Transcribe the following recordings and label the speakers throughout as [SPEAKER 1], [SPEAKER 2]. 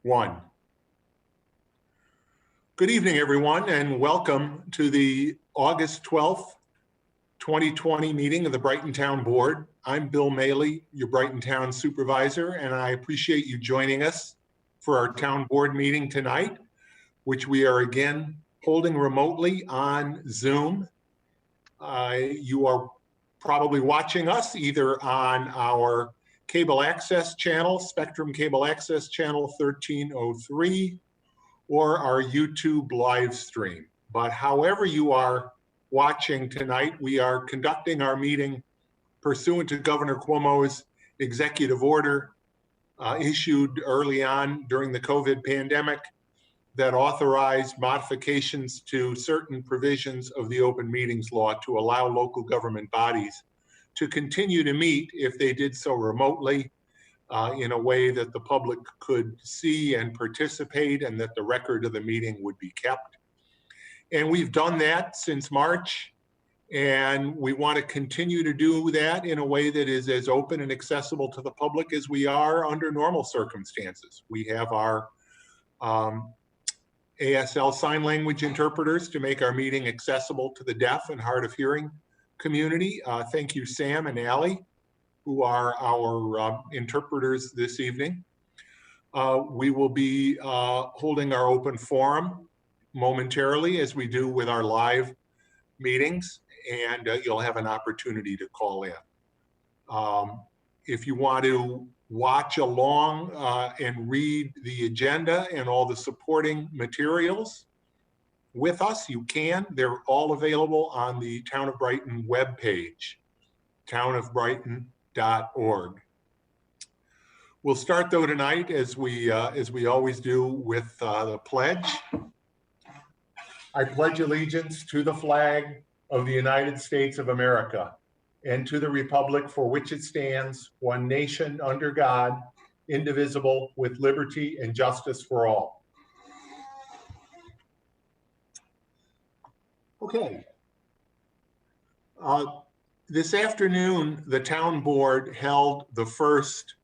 [SPEAKER 1] One. Good evening, everyone, and welcome to the August 12th, 2020 meeting of the Brighton Town Board. I'm Bill Maley, your Brighton Town Supervisor, and I appreciate you joining us for our Town Board meeting tonight, which we are again holding remotely on Zoom. You are probably watching us either on our cable access channel, Spectrum Cable Access Channel 1303, or our YouTube live stream. But however you are watching tonight, we are conducting our meeting pursuant to Governor Cuomo's executive order issued early on during the COVID pandemic that authorized modifications to certain provisions of the open meetings law to allow local government bodies to continue to meet if they did so remotely in a way that the public could see and participate, and that the record of the meeting would be kept. And we've done that since March, and we want to continue to do that in a way that is as open and accessible to the public as we are under normal circumstances. We have our ASL sign language interpreters to make our meeting accessible to the deaf and hard of hearing community. Thank you, Sam and Allie, who are our interpreters this evening. We will be holding our open forum momentarily, as we do with our live meetings, and you'll have an opportunity to call in. If you want to watch along and read the agenda and all the supporting materials with us, you can. They're all available on the Town of Brighton webpage, townofbrighton.org. We'll start though tonight, as we always do, with the pledge. I pledge allegiance to the flag of the United States of America and to the republic for which it stands, one nation under God, indivisible, with liberty and justice for all. Okay. This afternoon, the town board held the first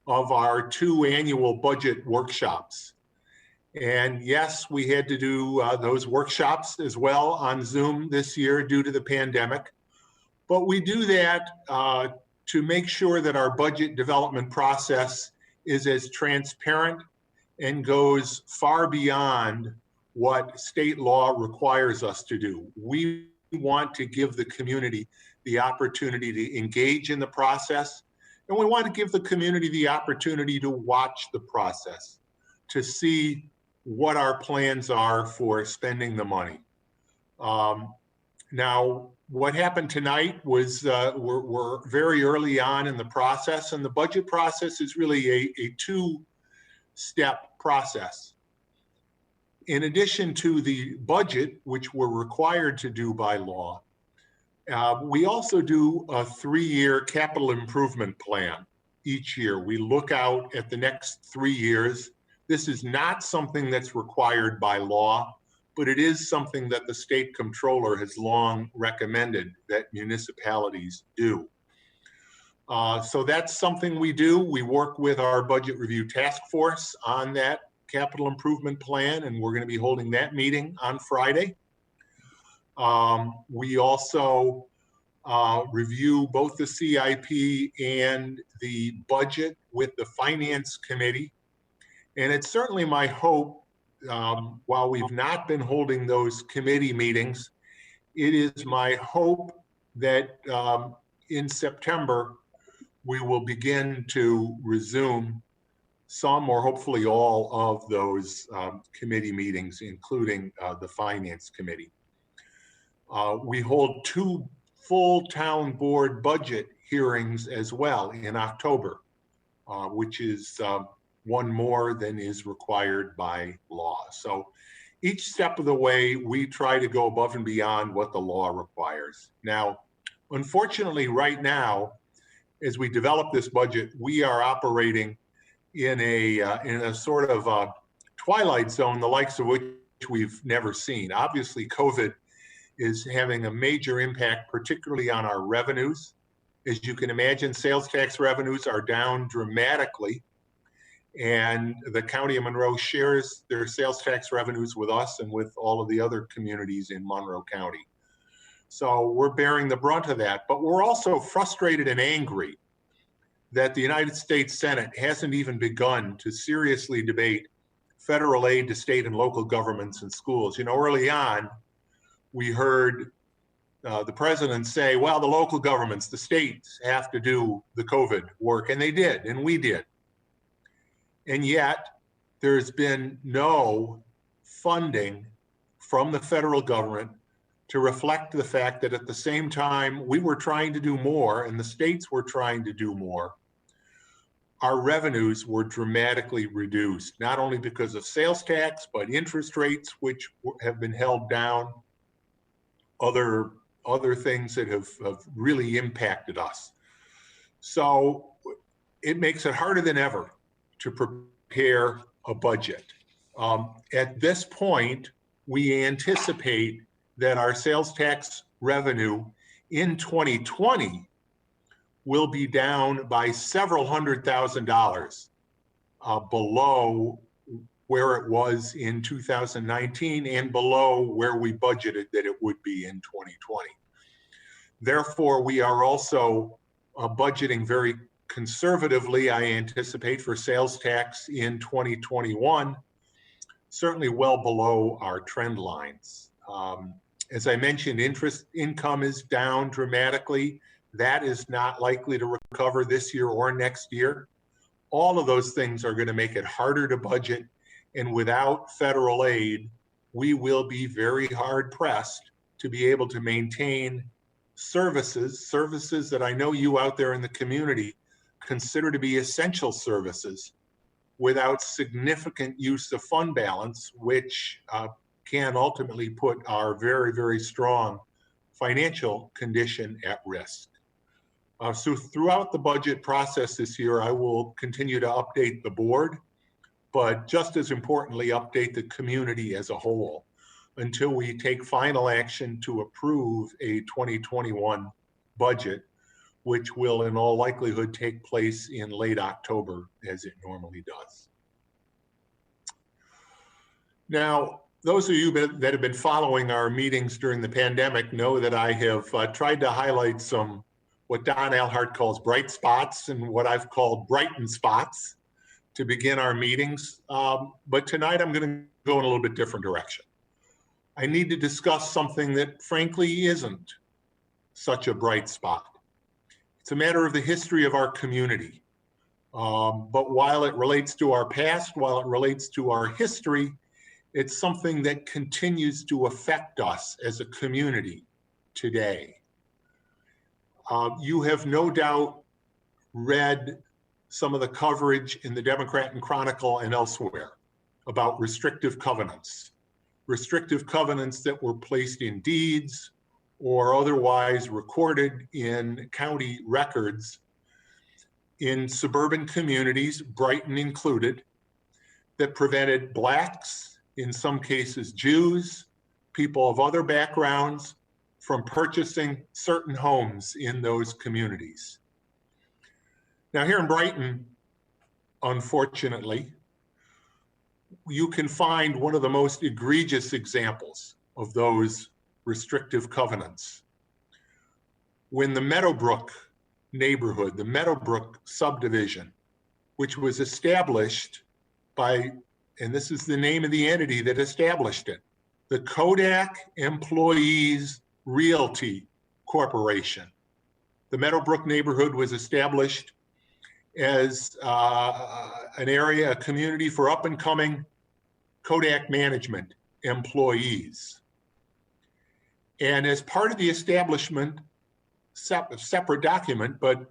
[SPEAKER 1] of our 2 annual budget workshops. And yes, we had to do those workshops as well on Zoom this year due to the pandemic. But we do that to make sure that our budget development process is as transparent and goes far beyond what state law requires us to do. We want to give the community the opportunity to engage in the process, and we want to give the community the opportunity to watch the process, to see what our plans are for spending the money. Now, what happened tonight was we're very early on in the process, and the budget process is really a 2-step process. In addition to the budget, which we're required to do by law, we also do a 3-year capital improvement plan each year. We look out at the next 3 years. This is not something that's required by law, but it is something that the state comptroller has long recommended that municipalities do. So that's something we do. We work with our budget review task force on that capital improvement plan, and we're going to be holding that meeting on Friday. We also review both the CIP and the budget with the Finance Committee. And it's certainly my hope, while we've not been holding those committee meetings, it is my hope that in September, we will begin to resume some or hopefully all of those committee meetings, including the Finance Committee. We hold 2 full town board budget hearings as well in October, which is 1 more than is required by law. So each step of the way, we try to go above and beyond what the law requires. Now, unfortunately, right now, as we develop this budget, we are operating in a sort of a twilight zone, the likes of which we've never seen. Obviously, COVID is having a major impact, particularly on our revenues. As you can imagine, sales tax revenues are down dramatically. And the County of Monroe shares their sales tax revenues with us and with all of the other communities in Monroe County. So we're bearing the brunt of that, but we're also frustrated and angry that the United States Senate hasn't even begun to seriously debate federal aid to state and local governments and schools. You know, early on, we heard the president say, well, the local governments, the states have to do the COVID work, and they did, and we did. And yet, there's been no funding from the federal government to reflect the fact that at the same time we were trying to do more and the states were trying to do more, our revenues were dramatically reduced, not only because of sales tax, but interest rates, which have been held down, other things that have really impacted us. So it makes it harder than ever to prepare a budget. At this point, we anticipate that our sales tax revenue in 2020 will be down by several $100,000 below where it was in 2019 and below where we budgeted that it would be in 2020. Therefore, we are also budgeting very conservatively, I anticipate, for sales tax in 2021, certainly well below our trend lines. As I mentioned, interest income is down dramatically. That is not likely to recover this year or next year. All of those things are going to make it harder to budget. And without federal aid, we will be very hard pressed to be able to maintain services that I know you out there in the community consider to be essential services without significant use of fund balance, which can ultimately put our very, very strong financial condition at risk. So throughout the budget process this year, I will continue to update the board, but just as importantly, update the community as a whole until we take final action to approve a 2021 budget, which will in all likelihood take place in late October, as it normally does. Now, those of you that have been following our meetings during the pandemic know that I have tried to highlight some what Don Alhart calls bright spots and what I've called Brighton spots to begin our meetings. But tonight I'm going to go in a little bit different direction. I need to discuss something that frankly isn't such a bright spot. It's a matter of the history of our community. But while it relates to our past, while it relates to our history, it's something that continues to affect us as a community today. You have no doubt read some of the coverage in the Democrat and Chronicle and elsewhere about restrictive covenants that were placed in deeds or otherwise recorded in county records in suburban communities, Brighton included, that prevented Blacks, in some cases Jews, people of other backgrounds, from purchasing certain homes in those communities. Now here in Brighton, unfortunately, you can find one of the most egregious examples of those restrictive covenants. When the Meadowbrook neighborhood, the Meadowbrook subdivision, which was established by, and this is the name of the entity that established it, the Kodak Employees Realty Corporation. The Meadowbrook neighborhood was established as an area, a community for up and coming Kodak management employees. And as part of the establishment, separate document, but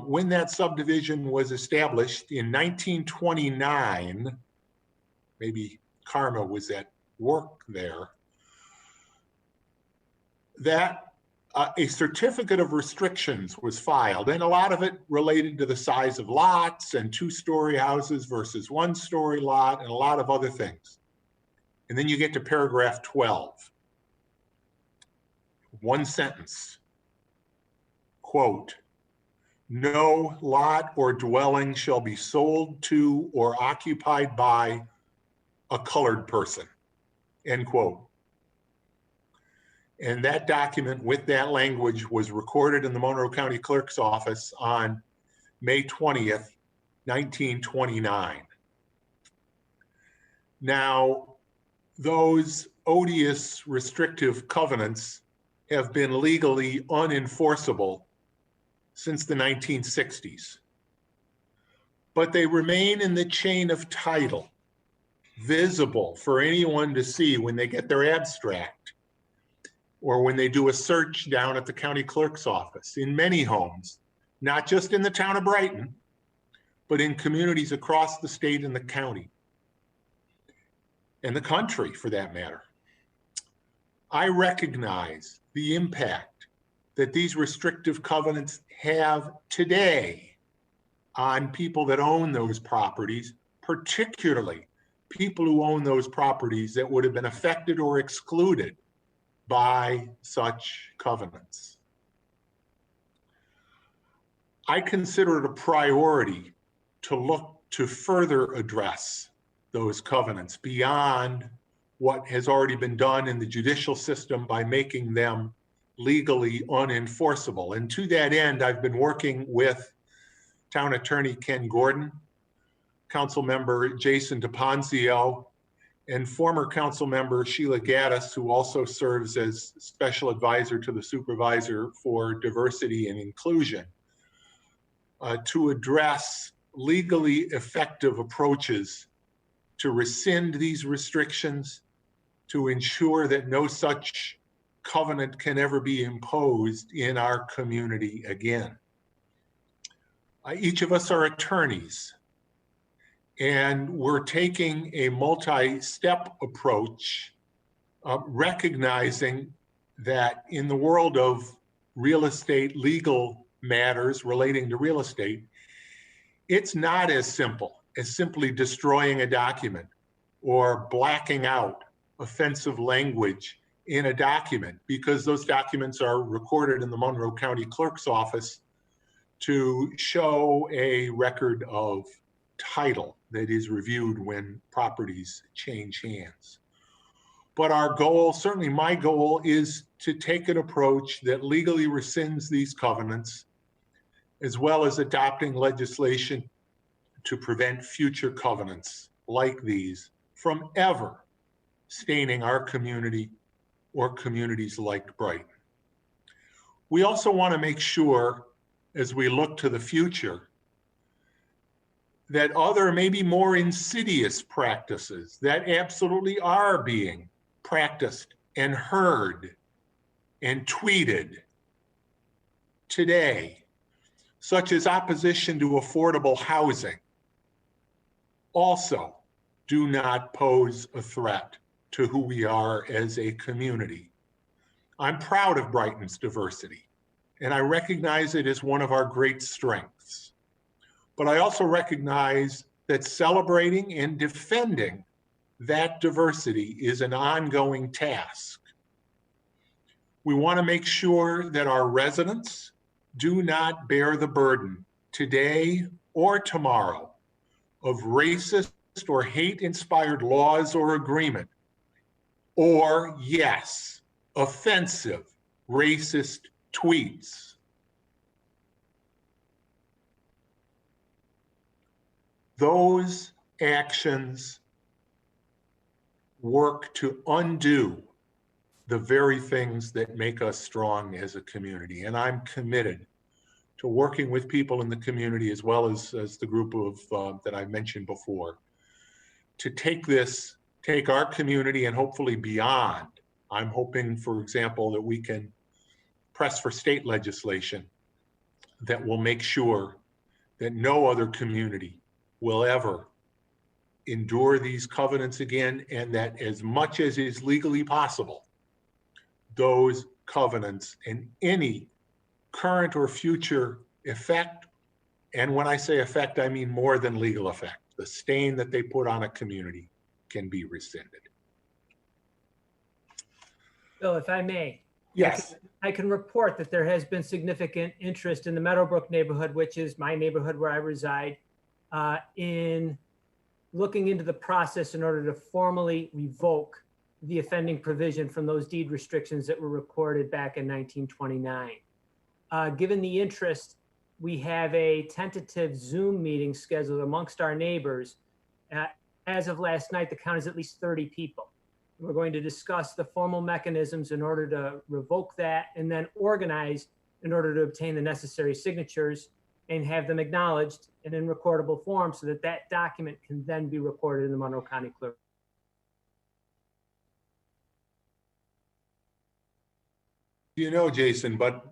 [SPEAKER 1] when that subdivision was established in 1929, maybe karma was at work there, that a certificate of restrictions was filed, and a lot of it related to the size of lots and two-story houses versus one-story lot and a lot of other things. And then you get to paragraph 12. One sentence, quote, no lot or dwelling shall be sold to or occupied by a colored person, end quote. And that document with that language was recorded in the Monroe County Clerk's office on May 20th, 1929. Now, those odious restrictive covenants have been legally unenforceable since the 1960s. But they remain in the chain of title, visible for anyone to see when they get their abstract or when they do a search down at the county clerk's office in many homes, not just in the town of Brighton, but in communities across the state and the county, and the country for that matter. I recognize the impact that these restrictive covenants have today on people that own those properties, particularly people who own those properties that would have been affected or excluded by such covenants. I consider it a priority to look to further address those covenants beyond what has already been done in the judicial system by making them legally unenforceable. And to that end, I've been working with Town Attorney Ken Gordon, Council Member Jason DePonzio, and former Council Member Sheila Gaddis, who also serves as Special Advisor to the Supervisor for Diversity and Inclusion, to address legally effective approaches to rescind these restrictions, to ensure that no such covenant can ever be imposed in our community again. Each of us are attorneys, and we're taking a multi-step approach, recognizing that in the world of real estate legal matters relating to real estate, it's not as simple as simply destroying a document or blacking out offensive language in a document, because those documents are recorded in the Monroe County Clerk's office to show a record of title that is reviewed when properties change hands. But our goal, certainly my goal, is to take an approach that legally rescinds these covenants, as well as adopting legislation to prevent future covenants like these from ever staining our community or communities like Brighton. We also want to make sure, as we look to the future, that other, maybe more insidious practices that absolutely are being practiced and heard and tweeted today, such as opposition to affordable housing, also do not pose a threat to who we are as a community. I'm proud of Brighton's diversity, and I recognize it as one of our great strengths. But I also recognize that celebrating and defending that diversity is an ongoing task. We want to make sure that our residents do not bear the burden today or tomorrow of racist or hate-inspired laws or agreement, or, yes, offensive racist tweets. Those actions work to undo the very things that make us strong as a community. And I'm committed to working with people in the community, as well as the group of that I mentioned before, to take our community and hopefully beyond. I'm hoping, for example, that we can press for state legislation that will make sure that no other community will ever endure these covenants again, and that as much as is legally possible, those covenants and any current or future effect, and when I say effect, I mean more than legal effect, the stain that they put on a community, can be rescinded.
[SPEAKER 2] Bill, if I may,
[SPEAKER 1] Yes.
[SPEAKER 2] I can report that there has been significant interest in the Meadowbrook neighborhood, which is my neighborhood where I reside, in looking into the process in order to formally revoke the offending provision from those deed restrictions that were recorded back in 1929. Given the interest, we have a tentative Zoom meeting scheduled amongst our neighbors. As of last night, the count is at least 30 people. We're going to discuss the formal mechanisms in order to revoke that, and then organize in order to obtain the necessary signatures and have them acknowledged and in recordable form so that that document can then be recorded in the Monroe County Clerk.
[SPEAKER 1] You know, Jason, but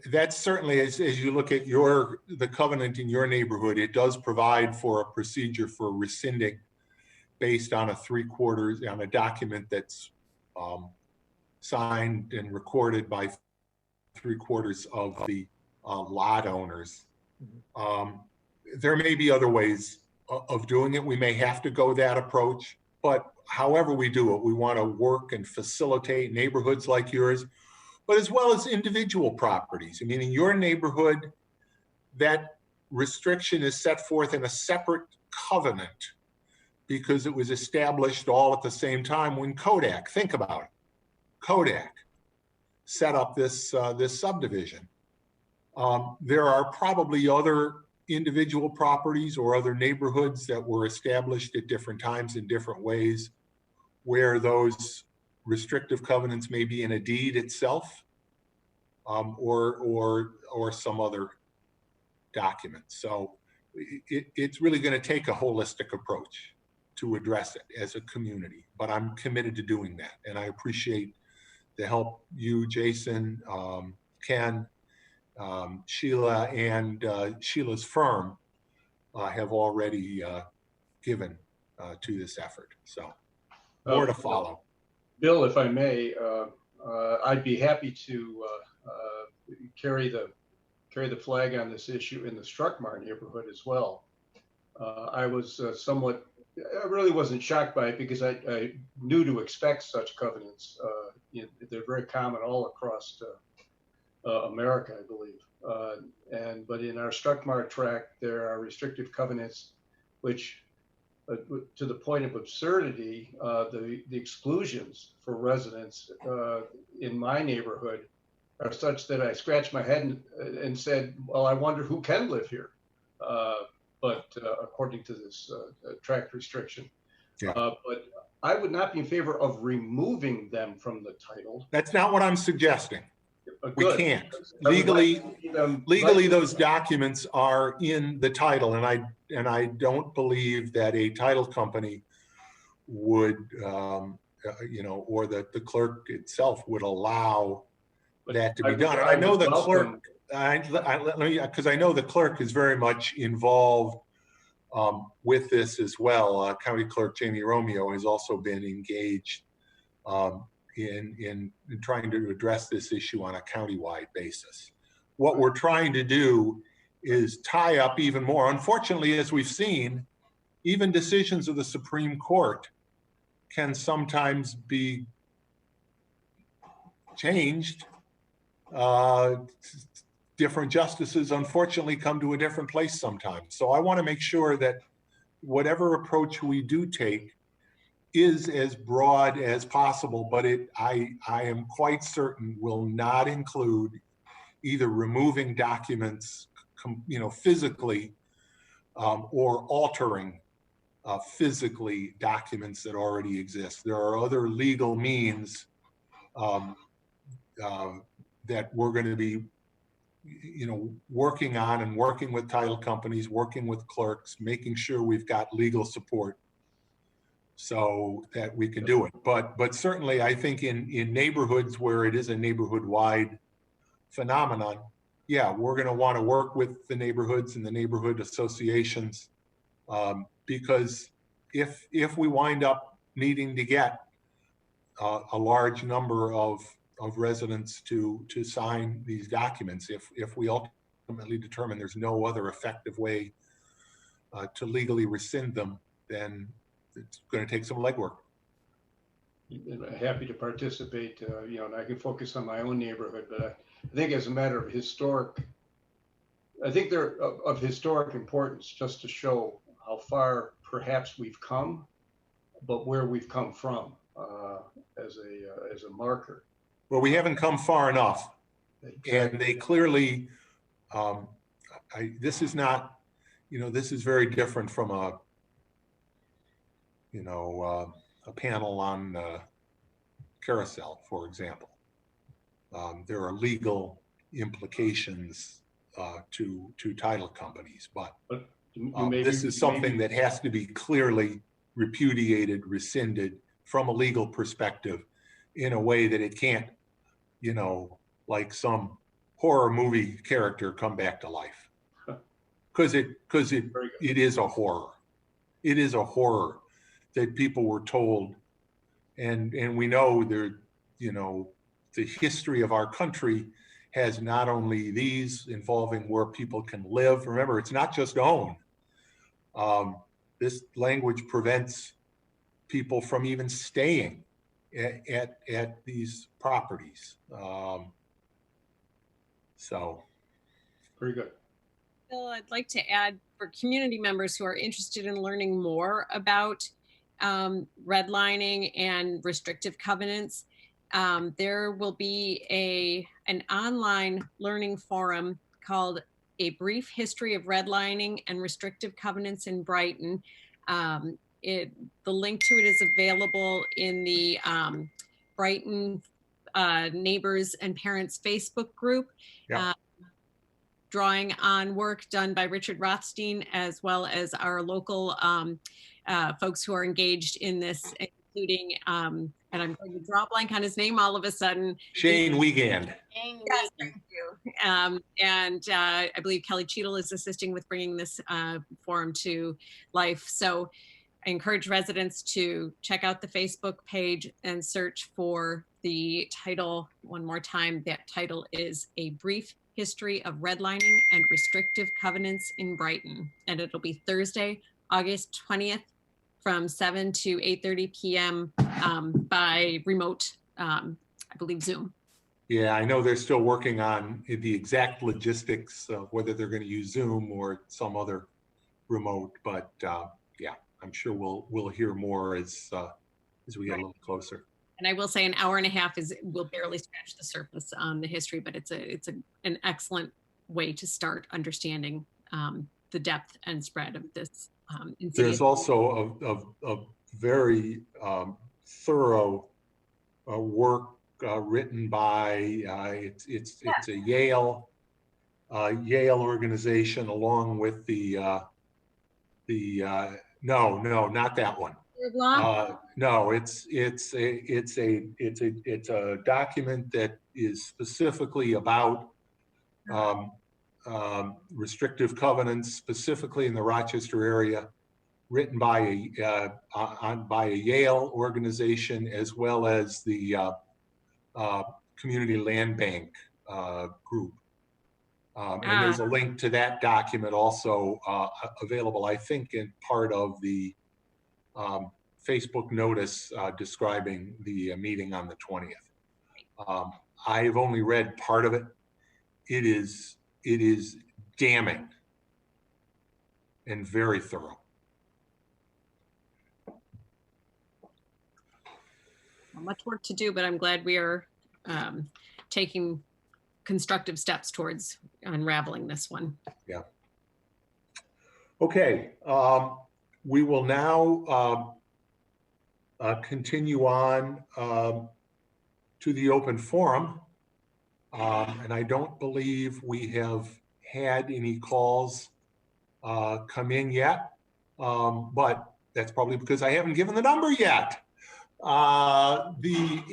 [SPEAKER 1] that's certainly, as you look at the covenant in your neighborhood, it does provide for a procedure for rescinding based on on a document that's signed and recorded by 3/4 of the lot owners. There may be other ways of doing it. We may have to go that approach, but however we do it, we want to work and facilitate neighborhoods like yours, but as well as individual properties. I mean, in your neighborhood, that restriction is set forth in a separate covenant because it was established all at the same time when Kodak, think about it, Kodak set up this subdivision. There are probably other individual properties or other neighborhoods that were established at different times in different ways where those restrictive covenants may be in a deed itself, or some other document. So it's really going to take a holistic approach to address it as a community, but I'm committed to doing that. And I appreciate the help you, Jason, Ken, Sheila, and Sheila's firm have already given to this effort. So more to follow.
[SPEAKER 3] Bill, if I may, I'd be happy to carry the flag on this issue in the Struckmart neighborhood as well. I was I really wasn't shocked by it because I knew to expect such covenants. They're very common all across America, I believe. But in our Struckmart tract, there are restrictive covenants, which, to the point of absurdity, the exclusions for residents in my neighborhood are such that I scratched my head and said, well, I wonder who can live here. But according to this tract restriction.
[SPEAKER 1] Yeah.
[SPEAKER 3] But I would not be in favor of removing them from the title.
[SPEAKER 1] That's not what I'm suggesting. We can't.
[SPEAKER 3] Legally,
[SPEAKER 1] Legally, those documents are in the title, and I don't believe that a title company would, or that the clerk itself would allow that to be done. And I know the clerk. Because I know the clerk is very much involved with this as well. County Clerk Jamie Romeo has also been engaged in trying to address this issue on a countywide basis. What we're trying to do is tie up even more. Unfortunately, as we've seen, even decisions of the Supreme Court can sometimes be changed. Different justices, unfortunately, come to a different place sometimes. So I want to make sure that whatever approach we do take is as broad as possible, but I am quite certain will not include either removing documents, physically, or altering physically documents that already exist. There are other legal means that we're going to be working on and working with title companies, working with clerks, making sure we've got legal support so that we can do it. But certainly I think in neighborhoods where it is a neighborhood-wide phenomenon, yeah, we're going to want to work with the neighborhoods and the neighborhood associations, because if we wind up needing to get a large number of residents to sign these documents, if we ultimately determine there's no other effective way to legally rescind them, then it's going to take some legwork.
[SPEAKER 3] happy to participate, and I can focus on my own neighborhood, but I think as a matter of I think they're of historic importance just to show how far perhaps we've come, but where we've come from as a marker.
[SPEAKER 1] Well, we haven't come far enough, and they clearly, this is not, this is very different from a panel on carousel, for example. There are legal implications to title companies, but this is something that has to be clearly repudiated, rescinded from a legal perspective in a way that it can't, like some horror movie character come back to life. Because it is a horror. It is a horror that people were told, and we know the history of our country has not only these involving where people can live. Remember, it's not just own. This language prevents people from even staying at these properties. So.
[SPEAKER 3] Very good.
[SPEAKER 4] Bill, I'd like to add, for community members who are interested in learning more about redlining and restrictive covenants, there will be an online learning forum called A Brief History of Redlining and Restrictive Covenants in Brighton. The link to it is available in the Brighton Neighbors and Parents Facebook group.
[SPEAKER 1] Yeah.
[SPEAKER 4] Drawing on work done by Richard Rothstein, as well as our local folks who are engaged in this, including, and I'm going to draw a blank on his name all of a sudden.
[SPEAKER 1] Shane Wiegand.
[SPEAKER 4] Yes, thank you. And I believe Kelly Cheadle is assisting with bringing this forum to life. So I encourage residents to check out the Facebook page and search for the title one more time. That title is A Brief History of Redlining and Restrictive Covenants in Brighton. And it'll be Thursday, August 20th from 7 to 8:30 p.m. By remote, I believe, Zoom.
[SPEAKER 1] Yeah, I know they're still working on the exact logistics of whether they're going to use Zoom or some other remote, but yeah, I'm sure we'll hear more as we get a little closer.
[SPEAKER 4] And I will say an hour and a half will barely scratch the surface on the history, but it's an excellent way to start understanding the depth and spread of this.
[SPEAKER 1] There's also a very thorough work written by it's a Yale organization, along with the no, not that one. No, it's a document that is specifically about restrictive covenants, specifically in the Rochester area, written by a Yale organization, as well as the Community Land Bank group. And there's a link to that document also available, I think, in part of the Facebook notice describing the meeting on the 20th. I've only read part of it. It is damning and very thorough.
[SPEAKER 4] Much work to do, but I'm glad we are taking constructive steps towards unraveling this one.
[SPEAKER 1] Yeah. Okay. We will now continue on to the open forum. And I don't believe we have had any calls come in yet, but that's probably because I haven't given the number yet. The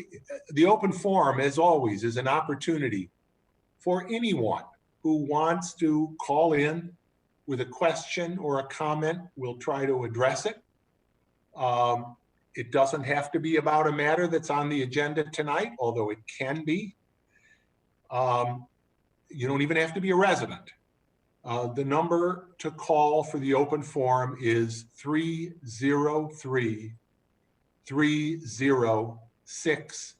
[SPEAKER 1] open forum, as always, is an opportunity for anyone who wants to call in with a question or a comment. We'll try to address it. It doesn't have to be about a matter that's on the agenda tonight, although it can be. You don't even have to be a resident. The number to call for the open forum is 303-472-5885. 3060.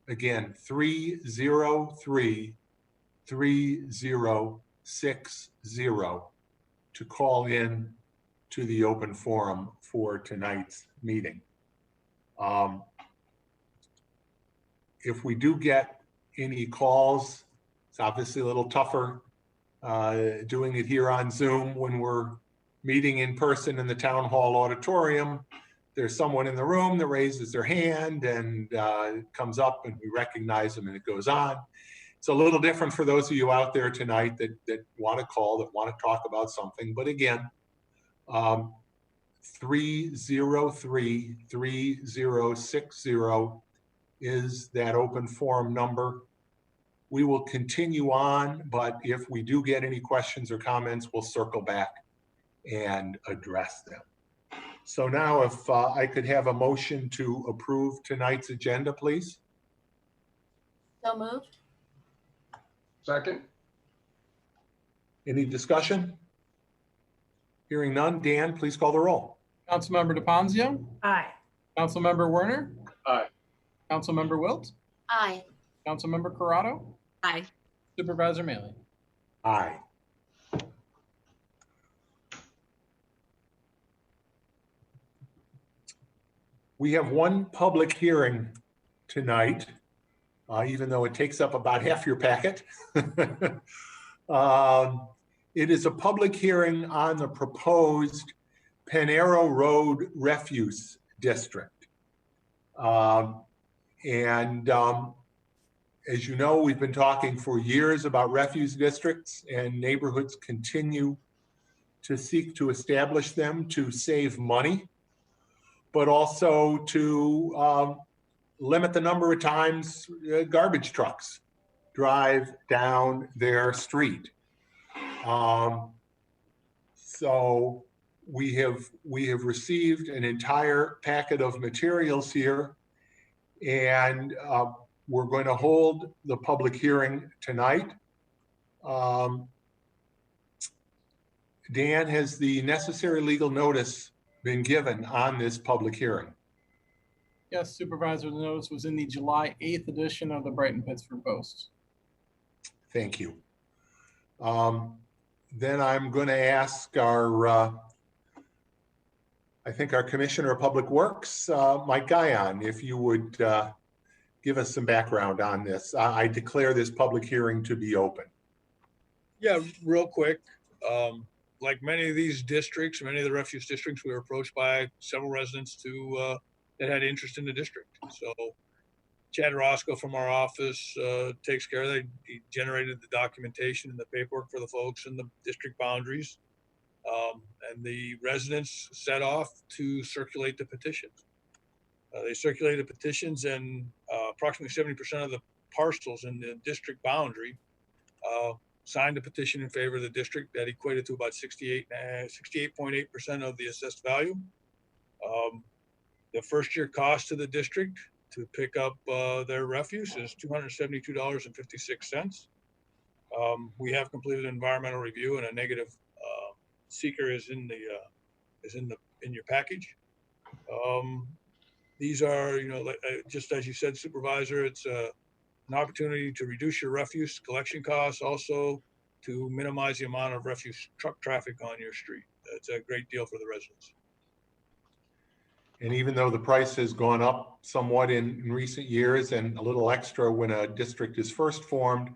[SPEAKER 1] Again, 303-3060 to call in to the open forum for tonight's meeting. If we do get any calls, it's obviously a little tougher doing it here on Zoom when we're meeting in person in the town hall auditorium. There's someone in the room that raises their hand and comes up and we recognize them and it goes on. It's a little different for those of you out there tonight that want to call, that want to talk about something. But again, 303-3060 is that open forum number. We will continue on, but if we do get any questions or comments, we'll circle back and address them. So now if I could have a motion to approve tonight's agenda, please.
[SPEAKER 5] So moved.
[SPEAKER 3] Second.
[SPEAKER 1] Any discussion? Hearing none. Dan, please call the roll.
[SPEAKER 6] Councilmember DePonzio,
[SPEAKER 2] Aye.
[SPEAKER 6] Councilmember Werner,
[SPEAKER 3] Aye.
[SPEAKER 6] Councilmember Wilt,
[SPEAKER 5] Aye.
[SPEAKER 6] Councilmember Corrado,
[SPEAKER 4] Aye.
[SPEAKER 6] Supervisor Maley.
[SPEAKER 1] Aye. We have one public hearing tonight, even though it takes up about half your packet. It is a public hearing on the proposed Panero Road Refuse District. As you know, we've been talking for years about refuse districts, and neighborhoods continue to seek to establish them to save money, but also to limit the number of times garbage trucks drive down their street. So we have received an entire packet of materials here, and we're going to hold the public hearing tonight. Dan, has the necessary legal notice been given on this public hearing?
[SPEAKER 6] Yes, Supervisor, the notice was in the July 8th edition of the Brighton Pittsburgh Post.
[SPEAKER 1] Thank you. Then I'm going to ask our, I think our Commissioner of Public Works, Mike Guyon, if you would give us some background on this. I declare this public hearing to be open.
[SPEAKER 7] Yeah, real quick. Like many of these districts, many of the refuse districts, we were approached by several residents that had interest in the district. So Chad Roscoe from our office takes care of that. He generated the documentation and the paperwork for the folks in the district boundaries. And the residents set off to circulate the petitions. They circulated petitions, and approximately 70% of the parcels in the district boundary signed a petition in favor of the district. That equated to about 68.8% of the assessed value. The first year cost to the district to pick up their refuse is $272.56. We have completed an environmental review, and a negative seeker is in your package. These are, just as you said, Supervisor, it's an opportunity to reduce your refuse collection costs, also to minimize the amount of refuse truck traffic on your street. It's a great deal for the residents.
[SPEAKER 1] And even though the price has gone up somewhat in recent years, and a little extra when a district is first formed,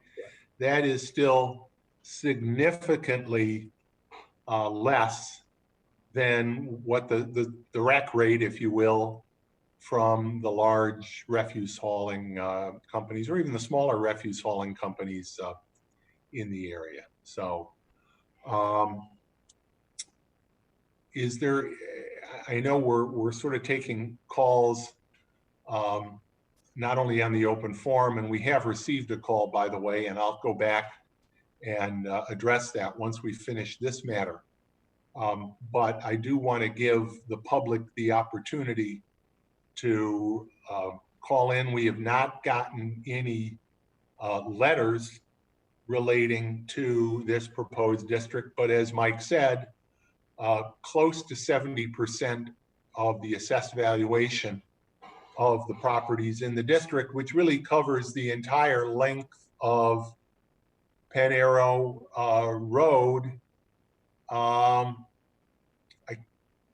[SPEAKER 1] that is still significantly less than what the rack rate, if you will, from the large refuse hauling companies, or even the smaller refuse hauling companies in the area. So is there, I know we're sort of taking calls not only on the open forum, and we have received a call, by the way, and I'll go back and address that once we finish this matter. But I do want to give the public the opportunity to call in. We have not gotten any letters relating to this proposed district, but as Mike said, close to 70% of the assessed valuation of the properties in the district, which really covers the entire length of Panero Road. I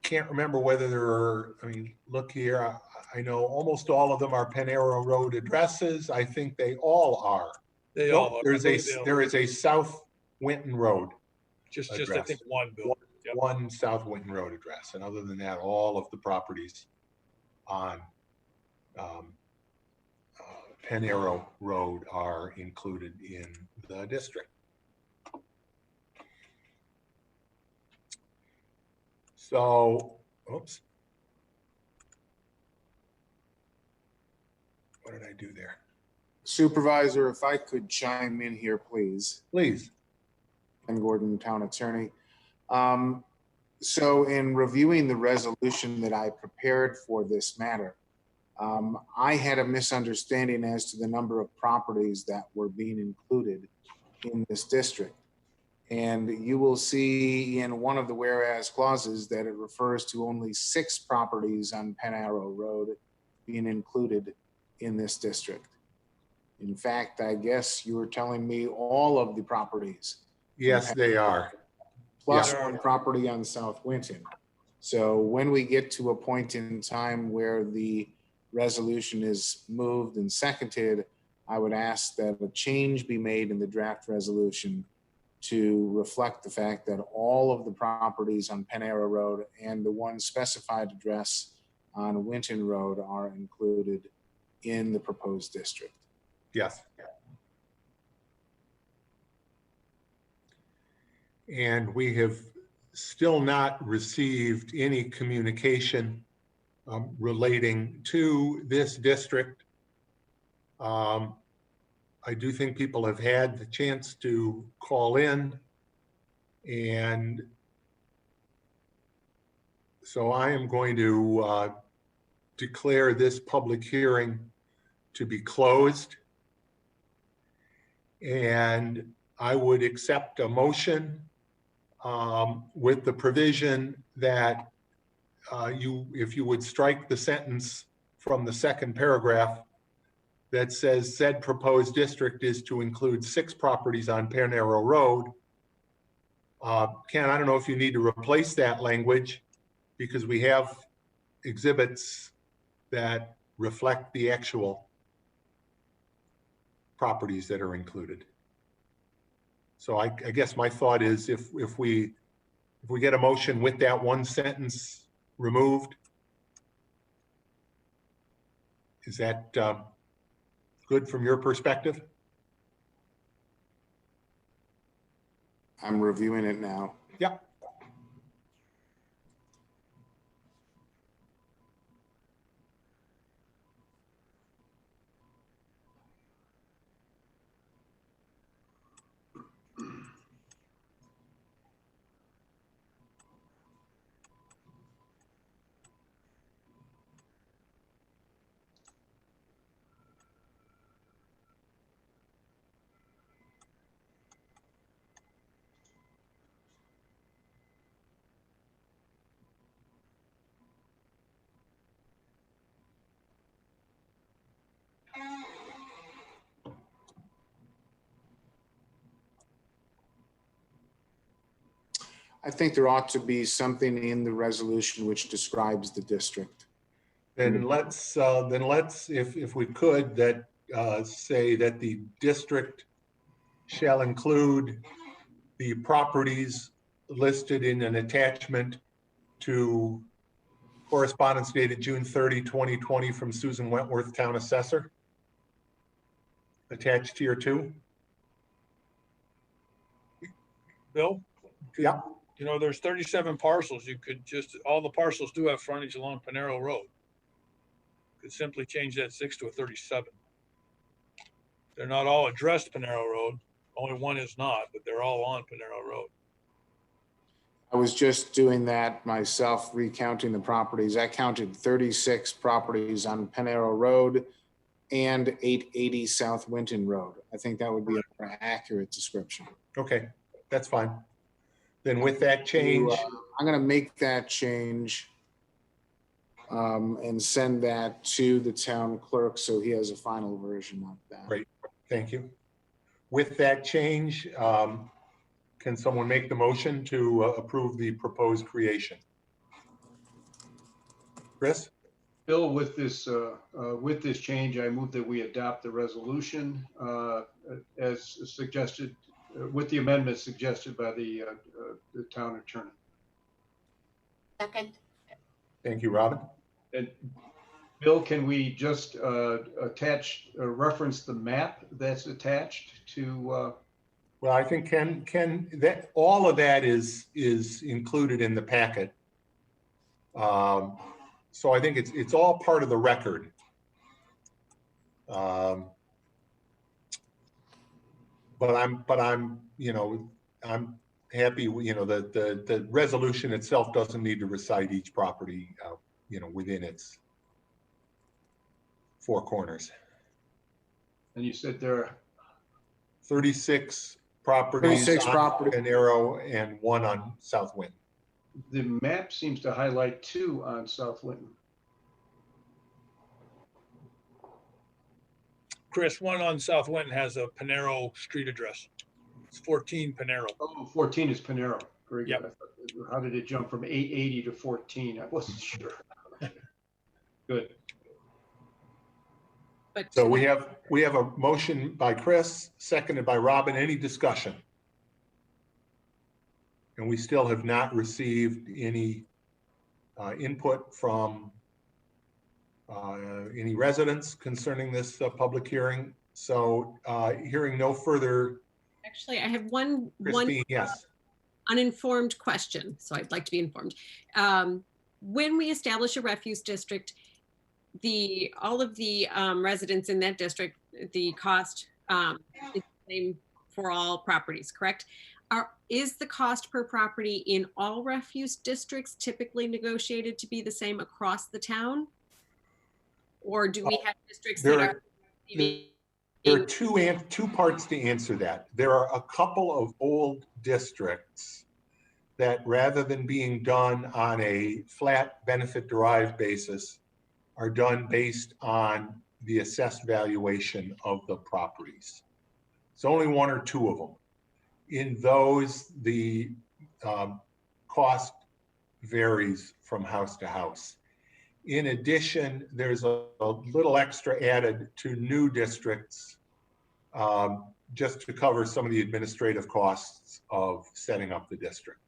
[SPEAKER 1] can't remember whether there are, I mean, look here, I know almost all of them are Panero Road addresses. I think they all are.
[SPEAKER 7] They
[SPEAKER 1] Nope,
[SPEAKER 7] all are.
[SPEAKER 1] there is a South Winton Road,
[SPEAKER 7] Just I
[SPEAKER 1] address.
[SPEAKER 7] think one, Bill. Yep.
[SPEAKER 1] one South Winton Road address. And other than that, all of the properties on Panero Road are included in the district. So, oops. What did I do there?
[SPEAKER 8] Supervisor, if I could chime in here, please.
[SPEAKER 1] Please.
[SPEAKER 8] Ken Gordon, Town Attorney. So in reviewing the resolution that I prepared for this matter, I had a misunderstanding as to the number of properties that were being included in this district. And you will see in one of the whereas clauses that it refers to only 6 properties on Panero Road being included in this district. In fact, I guess you were telling me all of the properties.
[SPEAKER 1] Yes, they are.
[SPEAKER 8] Plus
[SPEAKER 1] Yeah.
[SPEAKER 8] one property on South Winton. So when we get to a point in time where the resolution is moved and seconded, I would ask that a change be made in the draft resolution to reflect the fact that all of the properties on Panero Road and the one specified address on Winton Road are included in the proposed district.
[SPEAKER 1] Yes. And we have still not received any communication relating to this district. I do think people have had the chance to call in, and so I am going to declare this public hearing to be closed. And I would accept a motion with the provision that if you would strike the sentence from the second paragraph that says said proposed district is to include 6 properties on Panero Road. Ken, I don't know if you need to replace that language because we have exhibits that reflect the actual properties that are included. So I guess my thought is if we get a motion with that one sentence removed, is that good from your perspective?
[SPEAKER 8] I'm reviewing it now.
[SPEAKER 1] Yeah.
[SPEAKER 8] I think there ought to be something in the resolution which describes the district.
[SPEAKER 1] Then let's if we could, that say that the district shall include the properties listed in an attachment to correspondence dated June 30, 2020 from Susan Wentworth, Town Assessor, attached to your 2.
[SPEAKER 7] Bill?
[SPEAKER 1] Yeah.
[SPEAKER 7] You know, there's 37 parcels. You could just, all the parcels do have frontage along Panero Road. Could simply change that 6 to a 37. They're not all addressed Panero Road. Only one is not, but they're all on Panero Road.
[SPEAKER 8] I was just doing that myself, recounting the properties. I counted 36 properties on Panero Road and 880 South Winton Road. I think that would be a more accurate description.
[SPEAKER 1] Okay, that's fine. Then with that change,
[SPEAKER 8] I'm going to make that change and send that to the town clerk so he has a final version of that.
[SPEAKER 1] Great, thank you. With that change, can someone make the motion to approve the proposed creation? Chris?
[SPEAKER 3] Bill, with this change, I move that we adopt the resolution as suggested, with the amendment suggested by the town attorney.
[SPEAKER 5] Second.
[SPEAKER 1] Thank you, Robin.
[SPEAKER 3] And Bill, can we just reference the map that's attached to?
[SPEAKER 1] Well, I think that all of that is included in the packet. So I think it's all part of the record. But I'm happy, the resolution itself doesn't need to recite each property, within its four corners.
[SPEAKER 3] And you said there are
[SPEAKER 1] 36 properties
[SPEAKER 8] 36
[SPEAKER 1] on
[SPEAKER 8] properties.
[SPEAKER 1] Panero and 1 on South Wind.
[SPEAKER 3] the map seems to highlight 2 on South Linton.
[SPEAKER 7] Chris, one on South Winton has a Panero street address. It's 14 Panero.
[SPEAKER 3] Oh, 14 is Panero. Very good.
[SPEAKER 7] Yep.
[SPEAKER 3] I thought, how did it jump from 880 to 14? I wasn't sure. Good.
[SPEAKER 4] But
[SPEAKER 1] So we have a motion by Chris, seconded by Robin. Any discussion? And we still have not received any input from any residents concerning this public hearing. So hearing no further,
[SPEAKER 4] actually, I have one
[SPEAKER 1] Christine, yes.
[SPEAKER 4] uninformed question, so I'd like to be informed. When we establish a refuse district, all of the residents in that district, the cost is the same for all properties, correct? Is the cost per property in all refuse districts typically negotiated to be the same across the town? Or do we have districts that are?
[SPEAKER 1] There are two parts to answer that. There are a couple of old districts that, rather than being done on a flat benefit derived basis, are done based on the assessed valuation of the properties. It's only 1 or 2 of them. In those, the cost varies from house to house. In addition, there's a little extra added to new districts just to cover some of the administrative costs of setting up the district.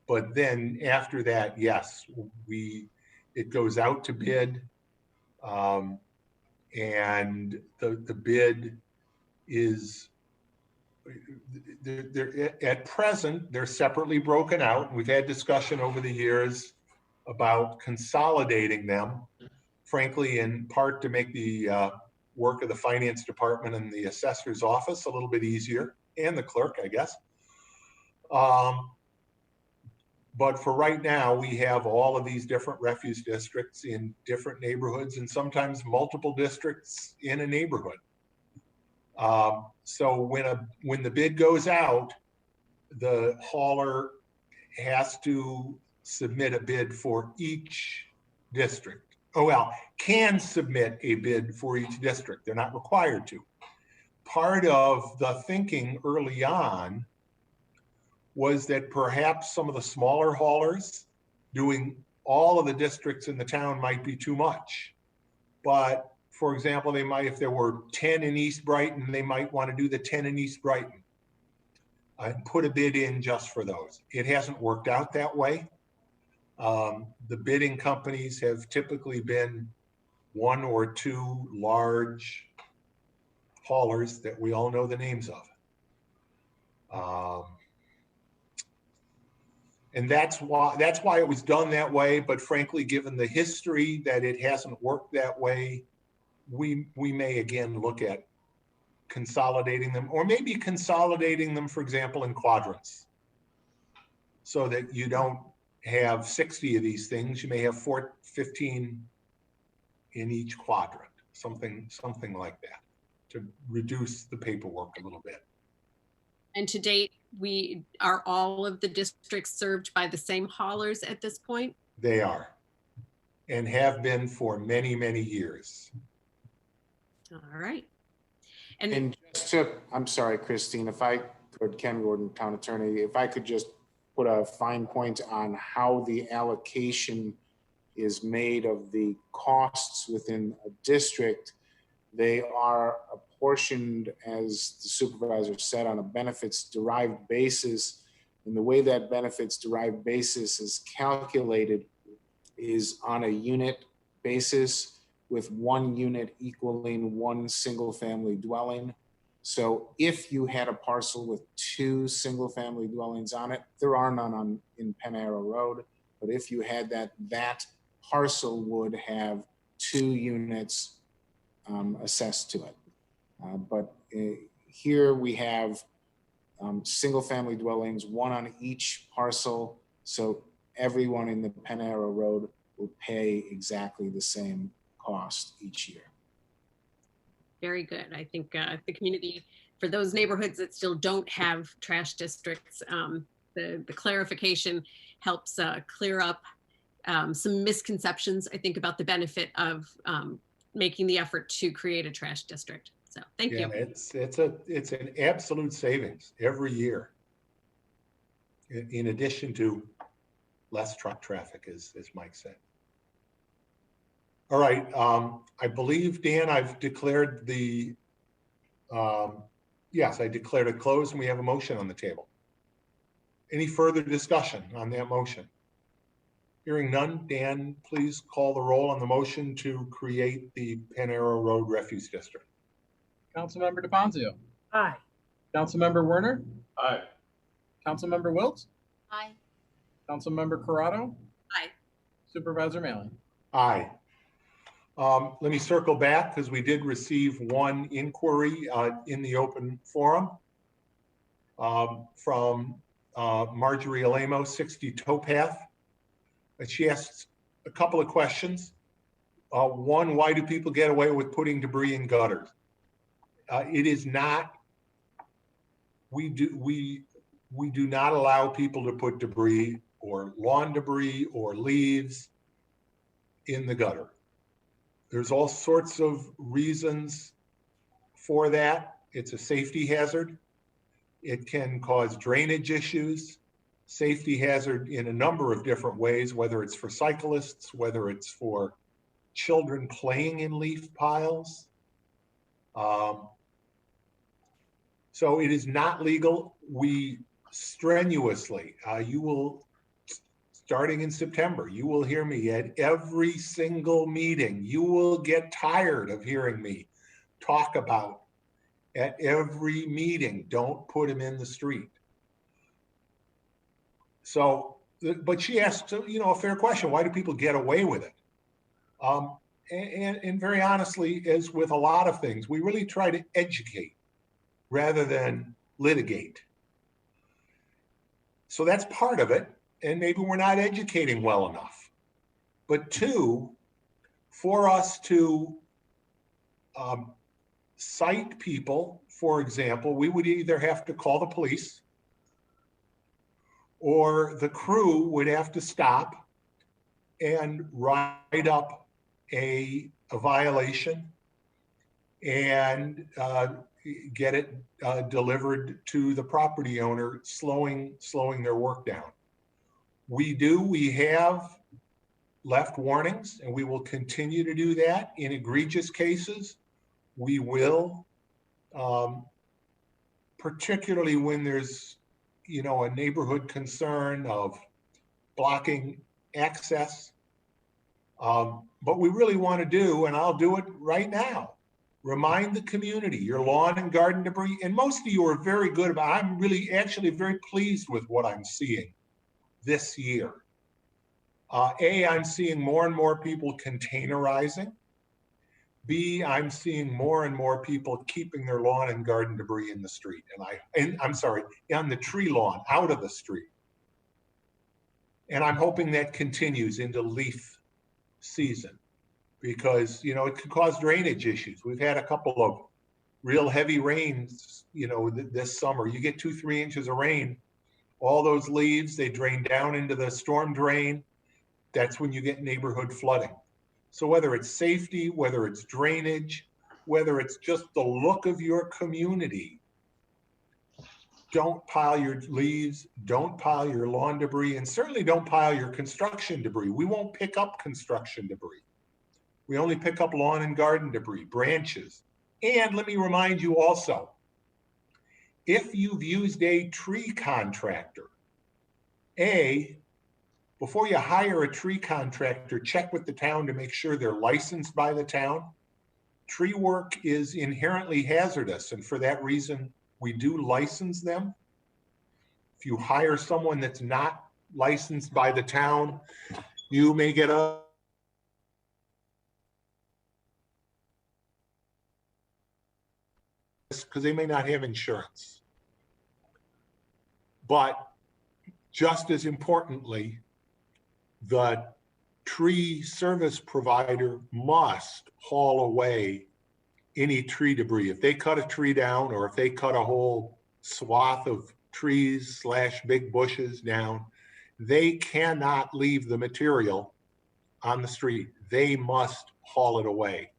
[SPEAKER 1] But then after that, yes, it goes out to bid, and the bid is, at present, they're separately broken out. We've had discussion over the years about consolidating them, frankly, in part to make the work of the finance department and the assessor's office a little bit easier, and the clerk, I guess. But for right now, we have all of these different refuse districts in different neighborhoods, and sometimes multiple districts in a neighborhood. So when the bid goes out, the hauler has to submit a bid for each district. Oh, well, can submit a bid for each district. They're not required to. Part of the thinking early on was that perhaps some of the smaller haulers doing all of the districts in the town might be too much. But for example, they might, if there were 10 in East Brighton, they might want to do the 10 in East Brighton and put a bid in just for those. It hasn't worked out that way. The bidding companies have typically been 1 or 2 large haulers that we all know the names of. And that's why it was done that way. But frankly, given the history that it hasn't worked that way, we may again look at consolidating them, or maybe consolidating them, for example, in quadrants, so that you don't have 60 of these things. You may have 15 in each quadrant, something like that, to reduce the paperwork a little bit.
[SPEAKER 4] And to date, are all of the districts served by the same haulers at this point?
[SPEAKER 1] They are. and have been for many, many years.
[SPEAKER 4] All right. And
[SPEAKER 8] And just to, I'm sorry, Christine, if I could, Ken Gordon, Town Attorney, if I could just put a fine point on how the allocation is made of the costs within a district. They are apportioned, as the supervisor said, on a benefits derived basis. And the way that benefits derived basis is calculated is on a unit basis, with 1 unit equaling 1 single family dwelling. So if you had a parcel with 2 single family dwellings on it, there are none in Panero Road, but if you had that, that parcel would have 2 units assessed to it. But here we have single family dwellings, 1 on each parcel. So everyone in the Panero Road will pay exactly the same cost each year.
[SPEAKER 4] very good. I think the community, for those neighborhoods that still don't have trash districts, the clarification helps clear up some misconceptions, I think, about the benefit of making the effort to create a trash district. So thank you.
[SPEAKER 1] It's an absolute savings every year. In addition to less truck traffic, as Mike said. All right, I believe, Dan, I've declared the, yes, I declared it closed and we have a motion on the table. Any further discussion on that motion? Hearing none, Dan, please call the roll on the motion to create the Panero Road Refuse District.
[SPEAKER 6] Councilmember DeFazio.
[SPEAKER 2] Aye.
[SPEAKER 6] Councilmember Werner.
[SPEAKER 3] Aye.
[SPEAKER 6] Councilmember Wiltz.
[SPEAKER 5] Aye.
[SPEAKER 6] Councilmember Corrado.
[SPEAKER 4] Aye.
[SPEAKER 6] Supervisor Maley.
[SPEAKER 1] Aye. Let me circle back because we did receive one inquiry in the open forum from Marjorie Alamo, 60 Towpath. And she asked a couple of questions. One, why do people get away with putting debris in gutters? It is not, we do not allow people to put debris or lawn debris or leaves in the gutter. There's all sorts of reasons for that. It's a safety hazard. It can cause drainage issues, safety hazard in a number of different ways, whether it's for cyclists, whether it's for children playing in leaf piles. So it is not legal. We strenuously, you will, starting in September, you will hear me at every single meeting. You will get tired of hearing me talk about at every meeting, don't put them in the street. So, but she asked, a fair question. Why do people get away with it? And very honestly, as with a lot of things, we really try to educate rather than litigate. So that's part of it. And maybe we're not educating well enough. But 2, for us to cite people, for example, we would either have to call the police or the crew would have to stop and write up a violation and get it delivered to the property owner, slowing their work down. We have left warnings, and we will continue to do that. In egregious cases, we will, particularly when there's, a neighborhood concern of blocking access. But we really want to do, and I'll do it right now, remind the community, your lawn and garden debris, and most of you are very good about, I'm really actually very pleased with what I'm seeing this year. I'm seeing more and more people containerizing. B, I'm seeing more and more people keeping their lawn and garden debris in the street. I'm sorry, on the tree lawn, out of the street. And I'm hoping that continues into leaf season because, it could cause drainage issues. We've had a couple of real heavy rains, this summer. You get 2-3 inches of rain, all those leaves, they drain down into the storm drain. That's when you get neighborhood flooding. So whether it's safety, whether it's drainage, whether it's just the look of your community, don't pile your leaves, don't pile your lawn debris, and certainly don't pile your construction debris. We won't pick up construction debris. We only pick up lawn and garden debris, branches. And let me remind you also, if you've used a tree contractor, before you hire a tree contractor, check with the town to make sure they're licensed by the town. Tree work is inherently hazardous, and for that reason, we do license them. If you hire someone that's not licensed by the town, you may get because they may not have insurance. But just as importantly, the tree service provider must haul away any tree debris. If they cut a tree down, or if they cut a whole swath of trees / big bushes down, they cannot leave the material on the street. They must haul it away.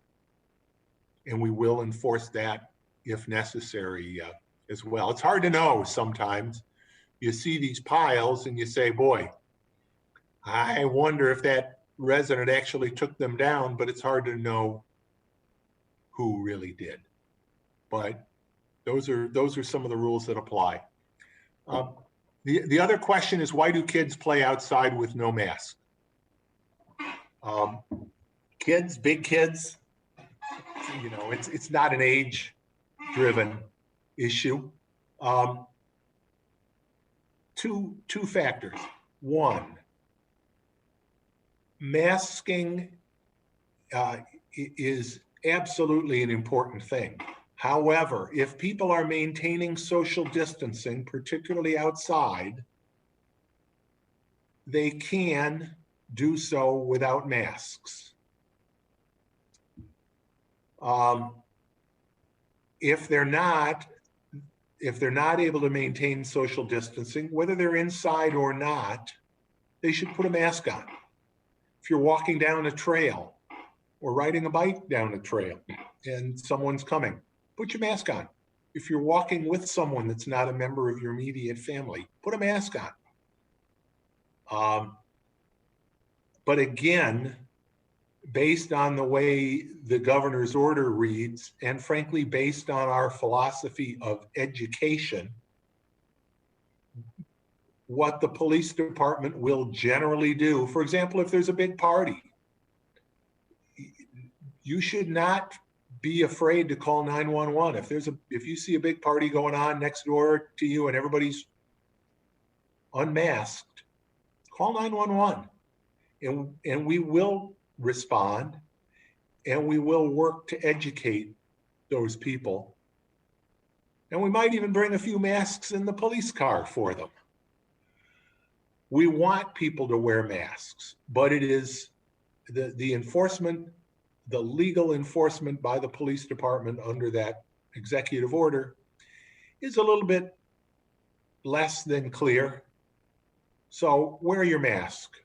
[SPEAKER 1] And we will enforce that if necessary as well. It's hard to know sometimes. You see these piles and you say, boy, I wonder if that resident actually took them down, but it's hard to know who really did. But those are some of the rules that apply. The other question is, why do kids play outside with no mask? Kids, big kids, you know, it's not an age-driven issue. Two factors. One, masking is absolutely an important thing. However, if people are maintaining social distancing, particularly outside, they can do so without masks. If they're not able to maintain social distancing, whether they're inside or not, they should put a mask on. If you're walking down a trail or riding a bike down a trail and someone's coming, put your mask on. If you're walking with someone that's not a member of your immediate family, put a mask on. But again, based on the way the governor's order reads, and frankly, based on our philosophy of education, what the police department will generally do, for example, if there's a big party, you should not be afraid to call 911. If you see a big party going on next door to you and everybody's unmasked, call 911. And we will respond, and we will work to educate those people. And we might even bring a few masks in the police car for them. We want people to wear masks, but it is the enforcement, the legal enforcement by the police department under that executive order is a little bit less than clear. So wear your mask.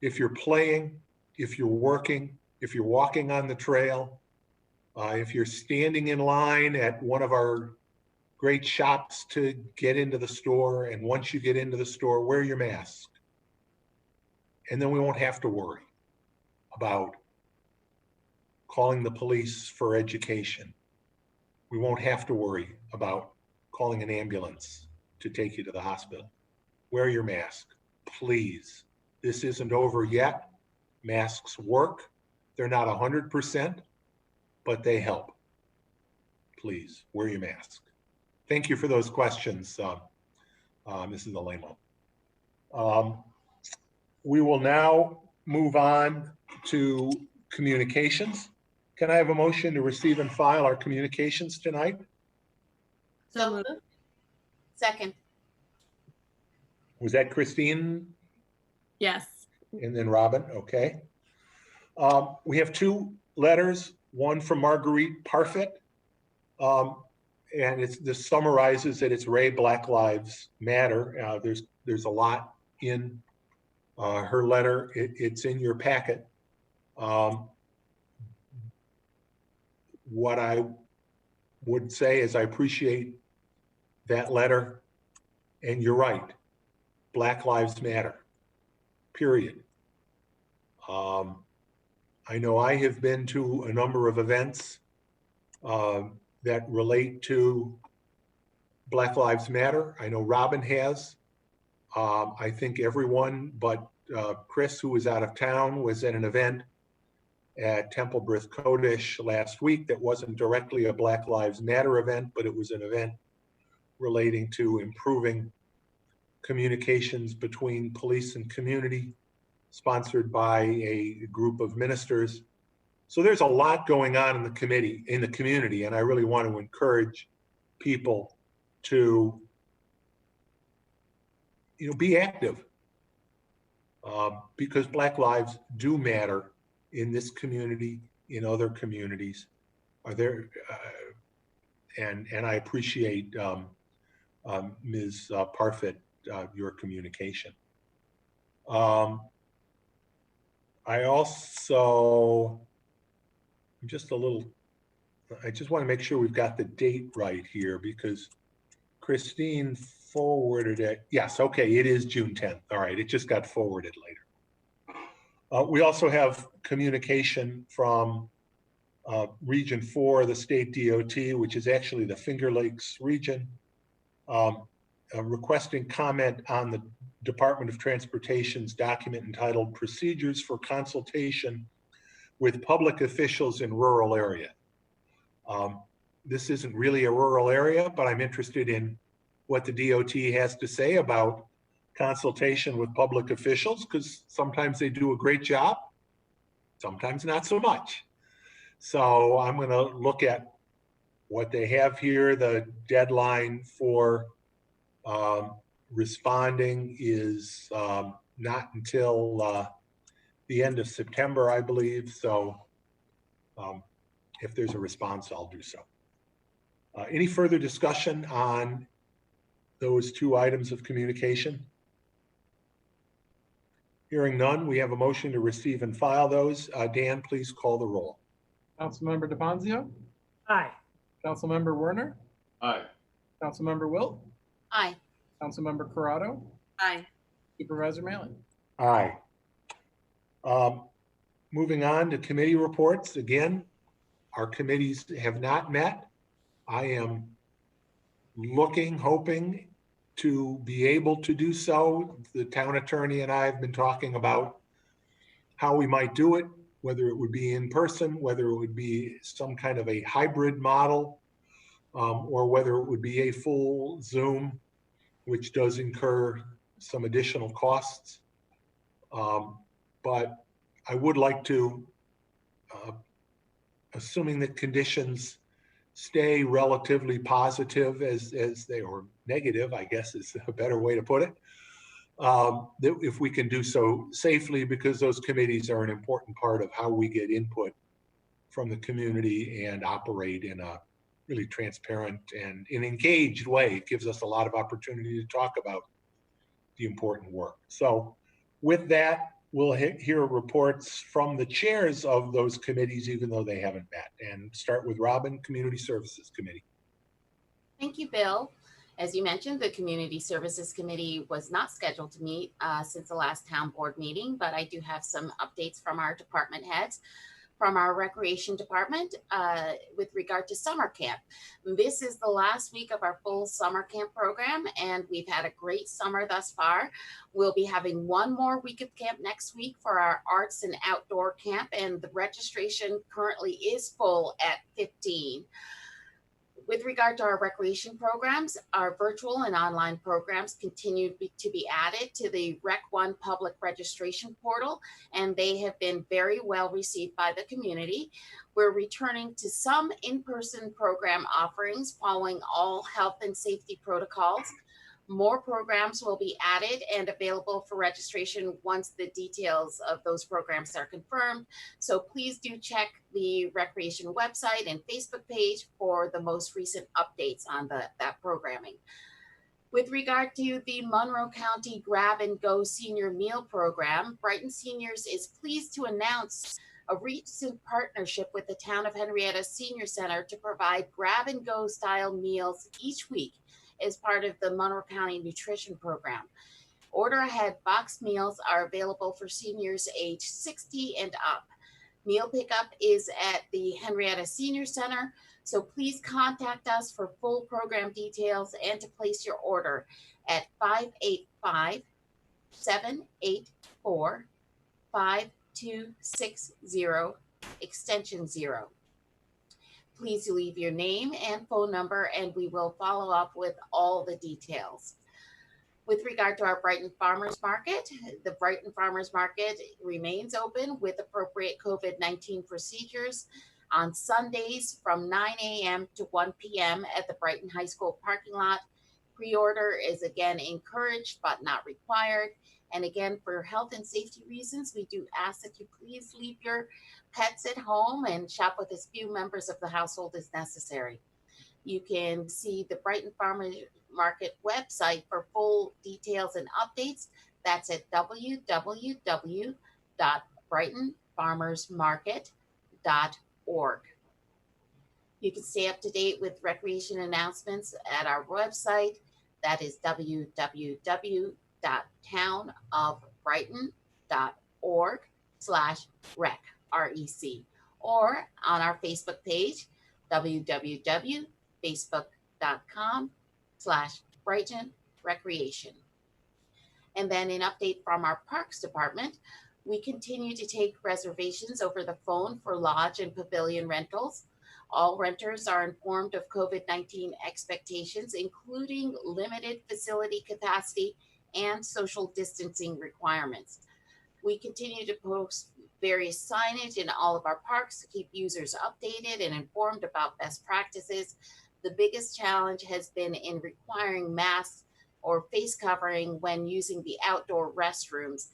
[SPEAKER 1] If you're playing, if you're working, if you're walking on the trail, if you're standing in line at one of our great shops to get into the store, and once you get into the store, wear your mask. And then we won't have to worry about calling the police for education. We won't have to worry about calling an ambulance to take you to the hospital. Wear your mask, please. This isn't over yet. Masks work. They're not 100%, but they help. Please wear your mask. Thank you for those questions, Mrs. Alemo. We will now move on to communications. Can I have a motion to receive and file our communications tonight?
[SPEAKER 5] So moved. Second.
[SPEAKER 1] Was that Christine?
[SPEAKER 4] Yes.
[SPEAKER 1] And then Robin, okay. We have two letters, one from Marguerite Parfit, and this summarizes that it's Ray Black Lives Matter. There's a lot in her letter. It's in your packet. What I would say is I appreciate that letter, and you're right. Black Lives Matter, period. I know I have been to a number of events that relate to Black Lives Matter. I know Robin has. I think everyone but Chris, who was out of town, was at an event at Temple Brith Kodesh last week that wasn't directly a Black Lives Matter event, but it was an event relating to improving communications between police and community, sponsored by a group of ministers. So there's a lot going on in the community, and I really want to encourage people to, be active, because Black lives do matter in this community, in other communities. Are there, and I appreciate Ms. Parfit, your communication. I also, I just want to make sure we've got the date right here, because Christine forwarded it. Yes, okay, it is June 10th. All right, it just got forwarded later. We also have communication from Region 4, the state DOT, which is actually the Finger Lakes region, requesting comment on the Department of Transportation's document entitled Procedures for Consultation with Public Officials in Rural Area. This isn't really a rural area, but I'm interested in what the DOT has to say about consultation with public officials, because sometimes they do a great job, sometimes not so much. So I'm going to look at what they have here. The deadline for responding is not until the end of September, I believe. So if there's a response, I'll do so. Any further discussion on those two items of communication? Hearing none, we have a motion to receive and file those. Dan, please call the roll.
[SPEAKER 6] Councilmember DeFazio,
[SPEAKER 2] Aye.
[SPEAKER 6] Councilmember Werner,
[SPEAKER 3] Aye.
[SPEAKER 6] Councilmember Wilt,
[SPEAKER 5] Aye.
[SPEAKER 6] Councilmember Corrado,
[SPEAKER 4] Aye.
[SPEAKER 6] Supervisor Maley.
[SPEAKER 1] Aye. Moving on to committee reports. Again, our committees have not met. I am hoping to be able to do so. The town attorney and I have been talking about how we might do it, whether it would be in person, whether it would be some kind of a hybrid model, or whether it would be a full Zoom, which does incur some additional costs. But I would like to, assuming that conditions stay relatively positive as they, or negative, I guess is a better way to put it, that if we can do so safely, because those committees are an important part of how we get input from the community and operate in a really transparent and an engaged way. It gives us a lot of opportunity to talk about the important work. So with that, we'll hear reports from the chairs of those committees, even though they haven't met, and start with Robin, Community Services Committee.
[SPEAKER 5] Thank you, Bill. As you mentioned, the Community Services Committee was not scheduled to meet since the last town board meeting, but I do have some updates from our department heads. From our recreation department with regard to summer camp. This is the last week of our full summer camp program, and we've had a great summer thus far. We'll be having one more week of camp next week for our arts and outdoor camp, and the registration currently is full at 15. With regard to our recreation programs, our virtual and online programs continue to be added to the Rec One public registration portal, and they have been very well received by the community. We're returning to some in-person program offerings following all health and safety protocols. More programs will be added and available for registration once the details of those programs are confirmed. So please do check the recreation website and Facebook page for the most recent updates on that programming. With regard to the Monroe County Grab and Go Senior Meal Program, Brighton Seniors is pleased to announce a recent partnership with the Town of Henrietta Senior Center to provide grab-and-go style meals each week as part of the Monroe County Nutrition Program. Order ahead boxed meals are available for seniors age 60 and up. Meal pickup is at the Henrietta Senior Center, so please contact us for full program details and to place your order at 585-784-5260, extension 0. Please leave your name and phone number and we will follow up with all the details. With regard to our Brighton Farmers Market, the Brighton Farmers Market remains open with appropriate COVID-19 procedures on Sundays from 9 a.m. to 1 p.m. at the Brighton High School parking lot. Pre-order is again encouraged but not required. And again, for health and safety reasons, we do ask that you please leave your pets at home and shop with as few members of the household as necessary. You can see the Brighton Farmers Market website for full details and updates. That's at www.brightonfarmersmarket.org. You can stay up to date with recreation announcements at our website. That is www.townofbrighton.org/rec, REC, or on our Facebook page, www.facebook.com/Brighton Recreation. And then an update from our Parks Department. We continue to take reservations over the phone for lodge and pavilion rentals. All renters are informed of COVID-19 expectations, including limited facility capacity and social distancing requirements. We continue to post various signage in all of our parks to keep users updated and informed about best practices. The biggest challenge has been in requiring masks or face covering when using the outdoor restrooms.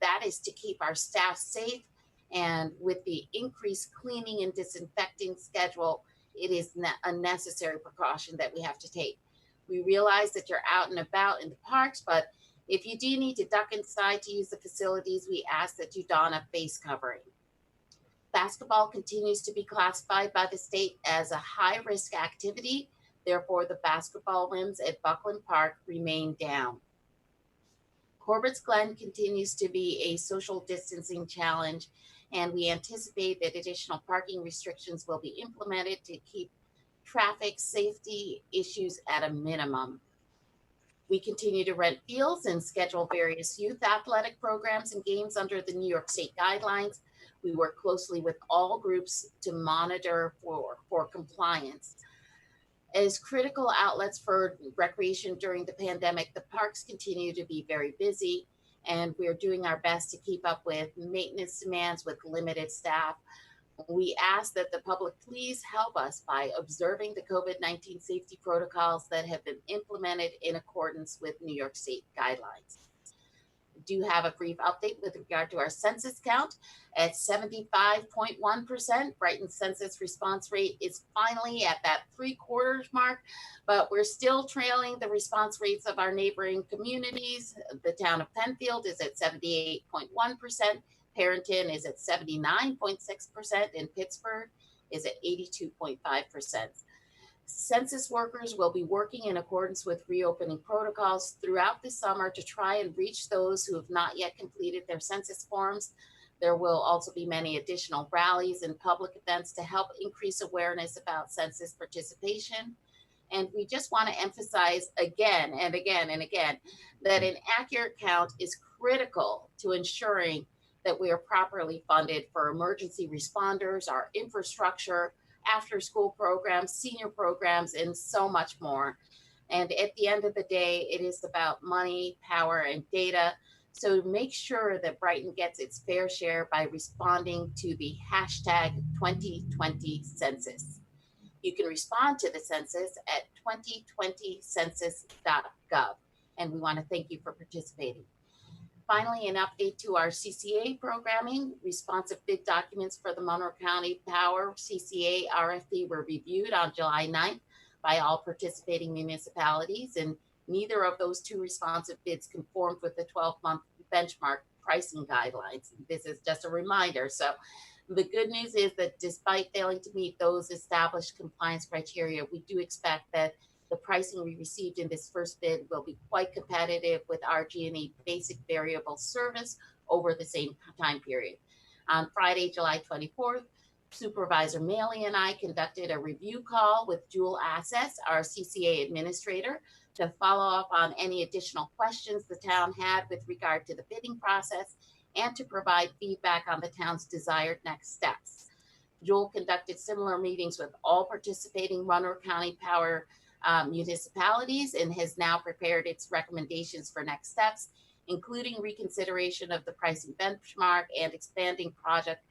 [SPEAKER 5] That is to keep our staff safe. And with the increased cleaning and disinfecting schedule, it is a necessary precaution that we have to take. We realize that you're out and about in the parks, but if you do need to duck inside to use the facilities, we ask that you don a face covering. Basketball continues to be classified by the state as a high-risk activity. Therefore, the basketball rims at Buckland Park remain down. Corbett's Glen continues to be a social distancing challenge, and we anticipate that additional parking restrictions will be implemented to keep traffic safety issues at a minimum. We continue to rent fields and schedule various youth athletic programs and games under the New York State guidelines. We work closely with all groups to monitor for compliance. As critical outlets for recreation during the pandemic, the parks continue to be very busy, and we're doing our best to keep up with maintenance demands with limited staff. We ask that the public please help us by observing the COVID-19 safety protocols that have been implemented in accordance with New York State guidelines. We do have a brief update with regard to our census count. At 75.1%, Brighton's census response rate is finally at that 3/4 mark, but we're still trailing the response rates of our neighboring communities. The town of Penfield is at 78.1%. Parrington is at 79.6%, and Pittsburgh is at 82.5%. Census workers will be working in accordance with reopening protocols throughout the summer to try and reach those who have not yet completed their census forms. There will also be many additional rallies and public events to help increase awareness about census participation. And we just want to emphasize again and again and again that an accurate count is critical to ensuring that we are properly funded for emergency responders, our infrastructure, after school programs, senior programs, and so much more. And at the end of the day, it is about money, power, and data. So make sure that Brighton gets its fair share by responding to the hashtag 2020 census. You can respond to the census at 2020census.gov. And we want to thank you for participating. Finally, an update to our CCA programming. Responsive bid documents for the Monroe County Power CCA RFP were reviewed on July 9th by all participating municipalities, and neither of those two responsive bids conformed with the 12-month benchmark pricing guidelines. This is just a reminder. So The good news is that despite failing to meet those established compliance criteria, we do expect that the pricing we received in this first bid will be quite competitive with RG&E basic variable service over the same time period. On Friday, July 24th, Supervisor Maley and I conducted a review call with Dual Assets, our CCA administrator, to follow up on any additional questions the town had with regard to the bidding process and to provide feedback on the town's desired next steps. Joel conducted similar meetings with all participating Monroe County Power municipalities and has now prepared its recommendations for next steps, including reconsideration of the pricing benchmark and expanding project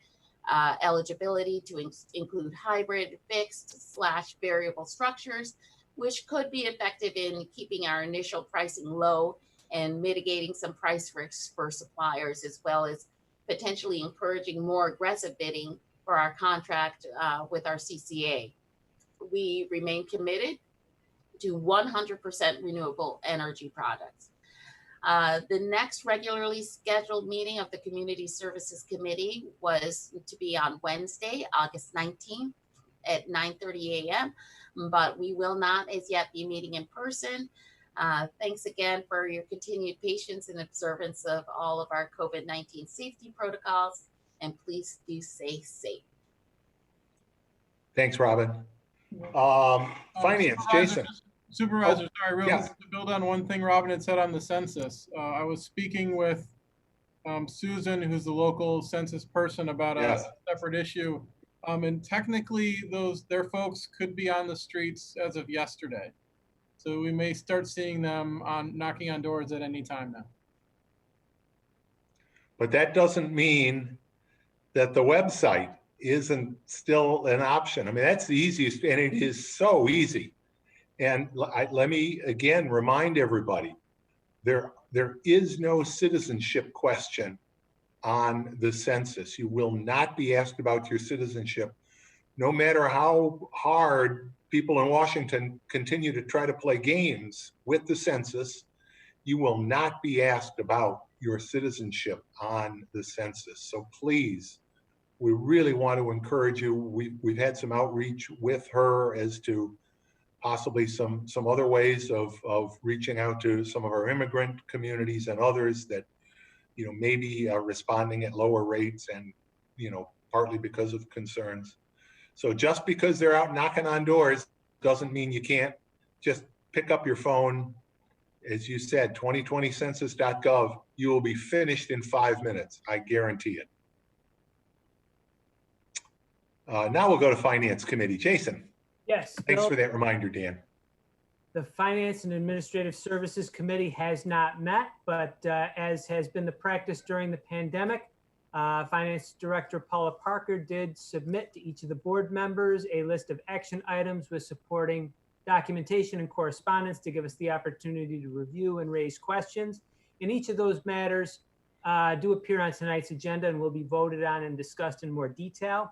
[SPEAKER 5] eligibility to include hybrid, fixed / variable structures, which could be effective in keeping our initial pricing low and mitigating some price risks for suppliers, as well as potentially encouraging more aggressive bidding for our contract with our CCA. We remain committed to 100% renewable energy products. The next regularly scheduled meeting of the Community Services Committee was to be on Wednesday, August 19th at 9:30 a.m., but we will not as yet be meeting in person. Thanks again for your continued patience and observance of all of our COVID-19 safety protocols, and please do stay safe.
[SPEAKER 1] Thanks, Robin. Finance, Jason.
[SPEAKER 6] Supervisor, sorry, real
[SPEAKER 1] yes.
[SPEAKER 6] quick to build on one thing Robin had said on the census. I was speaking with Susan, who's the local census person, about a separate issue. And technically, their folks could be on the streets as of yesterday. So we may start seeing them knocking on doors at any time now.
[SPEAKER 1] But that doesn't mean that the website isn't still an option. I mean, that's the easiest, and it is so easy. And let me again remind everybody, there is no citizenship question on the census. You will not be asked about your citizenship, no matter how hard people in Washington continue to try to play games with the census. You will not be asked about your citizenship on the census. So please, we really want to encourage you. We've had some outreach with her as to possibly some other ways of reaching out to some of our immigrant communities and others that, you know, maybe are responding at lower rates and, you know, partly because of concerns. So just because they're out knocking on doors doesn't mean you can't just pick up your phone. As you said, 2020census.gov, you will be finished in 5 minutes. I guarantee it. Now we'll go to Finance Committee. Jason.
[SPEAKER 2] Yes.
[SPEAKER 1] Thanks
[SPEAKER 2] Bill,
[SPEAKER 1] for that reminder, Dan.
[SPEAKER 2] the Finance and Administrative Services Committee has not met, but as has been the practice during the pandemic, Finance Director Paula Parker did submit to each of the board members a list of action items with supporting documentation and correspondence to give us the opportunity to review and raise questions. And each of those matters do appear on tonight's agenda and will be voted on and discussed in more detail.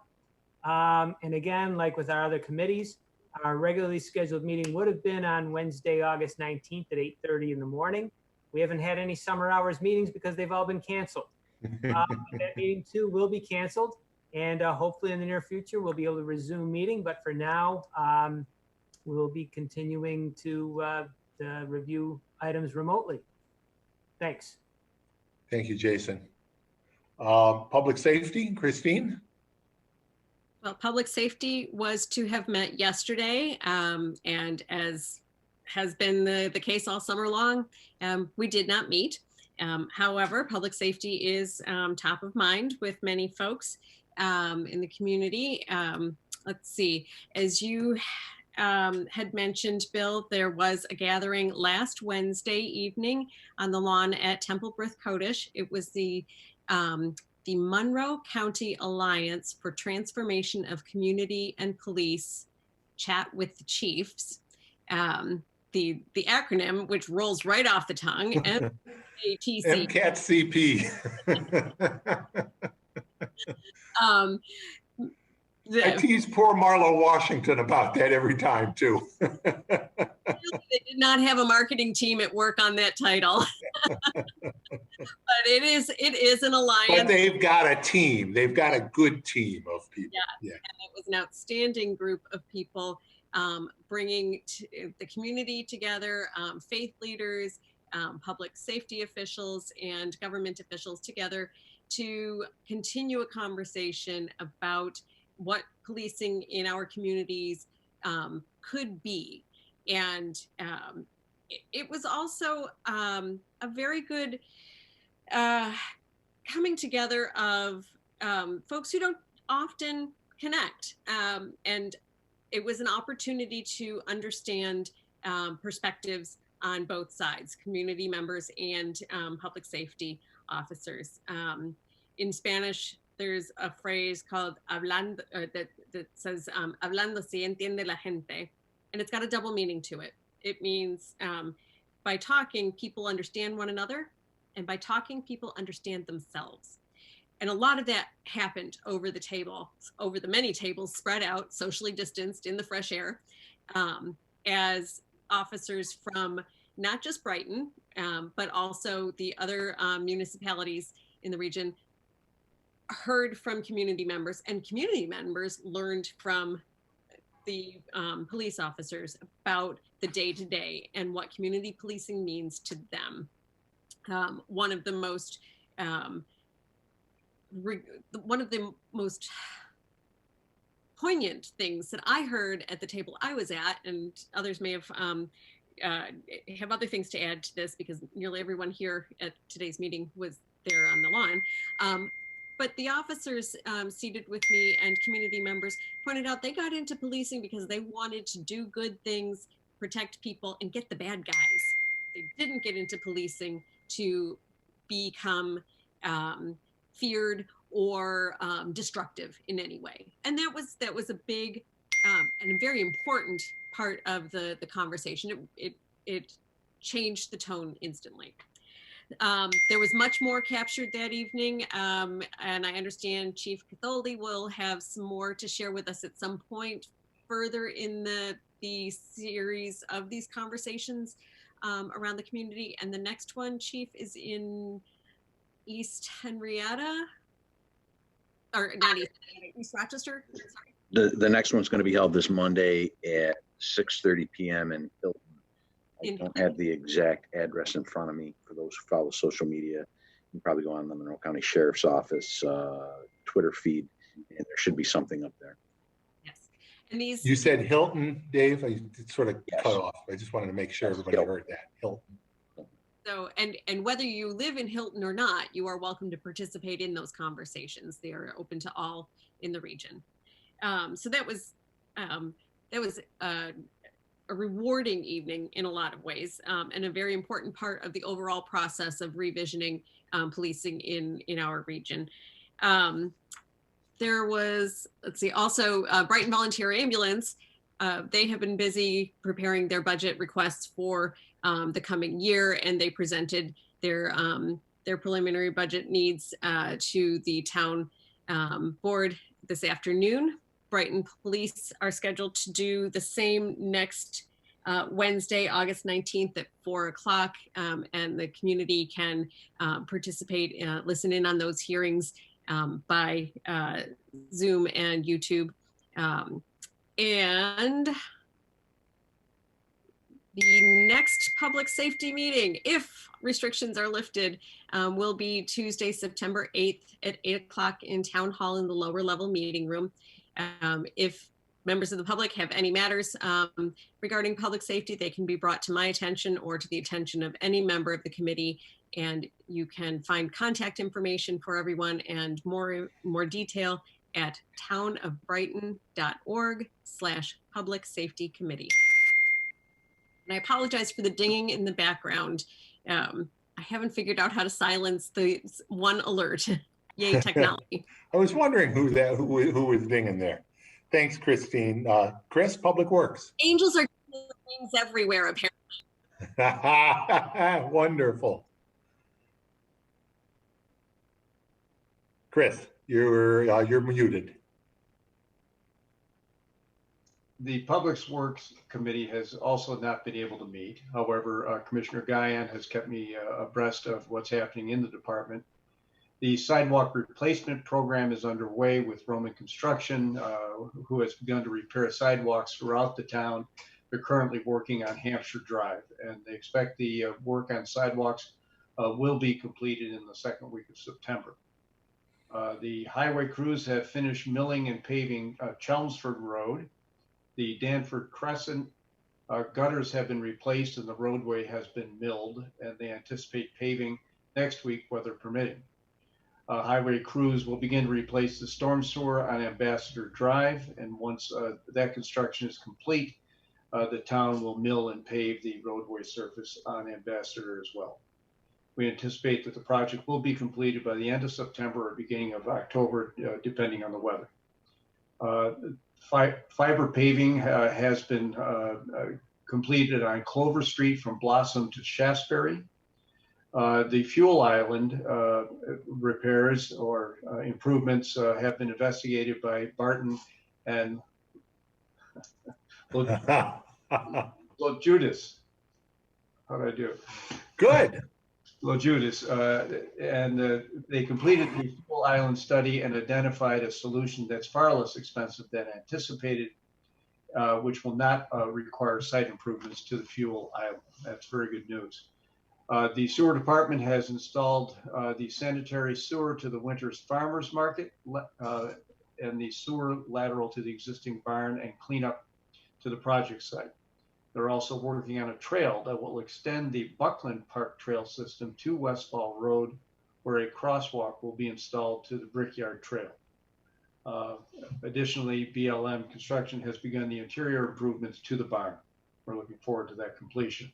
[SPEAKER 2] And again, like with our other committees, our regularly scheduled meeting would have been on Wednesday, August 19th at 8:30 in the morning. We haven't had any summer hours meetings because they've all been canceled. That meeting too will be canceled, and hopefully in the near future we'll be able to resume meeting. But for now, we'll be continuing to review items remotely. Thanks.
[SPEAKER 1] Thank you, Jason. Public Safety, Christine?
[SPEAKER 4] Well, public safety was to have met yesterday, and as has been the case all summer long, we did not meet. However, public safety is top of mind with many folks in the community. Let's see, as you had mentioned, Bill, there was a gathering last Wednesday evening on the lawn at Temple Brith Kodish. It was the Monroe County Alliance for Transformation of Community and Police Chat with the Chiefs. The acronym, which rolls right off the tongue, MCATC.
[SPEAKER 1] MCATCP.
[SPEAKER 4] I
[SPEAKER 1] tease poor Marlo Washington about that every time too.
[SPEAKER 4] They did not have a marketing team at work on that title. But it is an alliance.
[SPEAKER 1] But they've got a team. They've got a good team of people.
[SPEAKER 4] Yeah. And it was an outstanding group of people bringing the community together, faith leaders, public safety officials, and government officials together to continue a conversation about what policing in our communities could be. And it was also a very good coming together of folks who don't often connect. And it was an opportunity to understand perspectives on both sides, community members and public safety officers. In Spanish, there's a phrase called hablando, that says, hablando se entiende la gente. And it's got a double meaning to it. It means by talking, people understand one another. And by talking, people understand themselves. And a lot of that happened over the table, over the many tables spread out, socially distanced in the fresh air, as officers from not just Brighton, but also the other municipalities in the region heard from community members, and community members learned from the police officers about the day-to-day and what community policing means to them. One of the most poignant things that I heard at the table I was at, and others may have other things to add to this because nearly everyone here at today's meeting was there on the lawn. But the officers seated with me and community members pointed out they got into policing because they wanted to do good things, protect people, and get the bad guys. They didn't get into policing to become feared or destructive in any way. And that was a big and a very important part of the conversation. It changed the tone instantly. There was much more captured that evening, and I understand Chief Catholi will have some more to share with us at some point further in the series of these conversations around the community. And the next one, Chief, is in East Henrietta, or not East Rochester. Sorry.
[SPEAKER 9] The next one's going to be held this Monday at 6:30 p.m. in Hilton. I don't have the exact address in front of me. For those who follow social media, you can probably go on the Monroe County Sheriff's Office Twitter feed, and there should be something up there.
[SPEAKER 4] Yes. And these.
[SPEAKER 1] You said Hilton, Dave? I sort of
[SPEAKER 9] Yes.
[SPEAKER 1] cut off. I just wanted to make sure everybody heard that. Hilton.
[SPEAKER 4] So, and whether you live in Hilton or not, you are welcome to participate in those conversations. They are open to all in the region. So that was a rewarding evening in a lot of ways, and a very important part of the overall process of revisioning policing in our region. There was, let's see, also Brighton Volunteer Ambulance. They have been busy preparing their budget requests for the coming year, and they presented their preliminary budget needs to the town board this afternoon. Brighton Police are scheduled to do the same next Wednesday, August 19th at 4 o'clock, and the community can participate, listen in on those hearings by Zoom and YouTube. And the next public safety meeting, if restrictions are lifted, will be Tuesday, September 8th at 8 o'clock in Town Hall in the lower level meeting room. If members of the public have any matters regarding public safety, they can be brought to my attention or to the attention of any member of the committee. And you can find contact information for everyone and more detail at townofbrighton.org/public safety committee. And I apologize for the dinging in the background. I haven't figured out how to silence the one alert. Yay, technology.
[SPEAKER 1] I was wondering who was dinging there. Thanks, Christine. Chris, Public Works.
[SPEAKER 4] Angels are doing things everywhere, apparently.
[SPEAKER 1] Wonderful. Chris, you're muted.
[SPEAKER 3] The Public Works Committee has also not been able to meet. However, Commissioner Guyan has kept me abreast of what's happening in the department. The sidewalk replacement program is underway with Roman Construction, who has begun to repair sidewalks throughout the town. They're currently working on Hampshire Drive, and they expect the work on sidewalks will be completed in the second week of September. The highway crews have finished milling and paving Chelmsford Road. The Danford Crescent gutters have been replaced and the roadway has been milled, and they anticipate paving next week, weather permitting. Highway crews will begin to replace the storm sewer on Ambassador Drive, and once that construction is complete, the town will mill and pave the roadway surface on Ambassador as well. We anticipate that the project will be completed by the end of September or beginning of October, depending on the weather. Fiber paving has been completed on Clover Street from Blossom to Shaftesbury. The fuel island repairs or improvements have been investigated by Barton and Judas. How did I do?
[SPEAKER 1] Good.
[SPEAKER 3] Judas, and they completed the fuel island study and identified a solution that's far less expensive than anticipated, which will not require site improvements to the fuel island. That's very good news. The sewer department has installed the sanitary sewer to the Winters Farmers Market and the sewer lateral to the existing barn and cleanup to the project site. They're also working on a trail that will extend the Buckland Park Trail system to Westfall Road, where a crosswalk will be installed to the Brickyard Trail. Additionally, BLM Construction has begun the interior improvements to the barn. We're looking forward to that completion.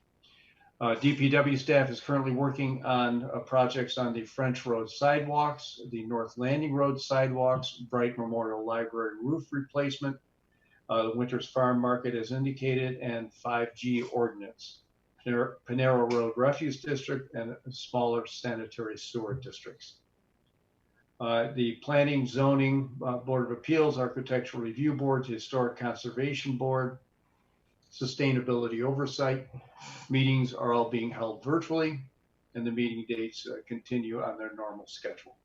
[SPEAKER 3] DPW staff is currently working on projects on the French Road sidewalks, the North Landing Road sidewalks, Brighton Memorial Library roof replacement, the Winters Farm Market as indicated, and 5G ordinance, Panero Road Refuse District, and smaller sanitary sewer districts. The Planning, Zoning, Board of Appeals, Architectural Review Board, Historic Conservation Board, Sustainability Oversight meetings are all being held virtually, and the meeting dates continue on their normal schedule.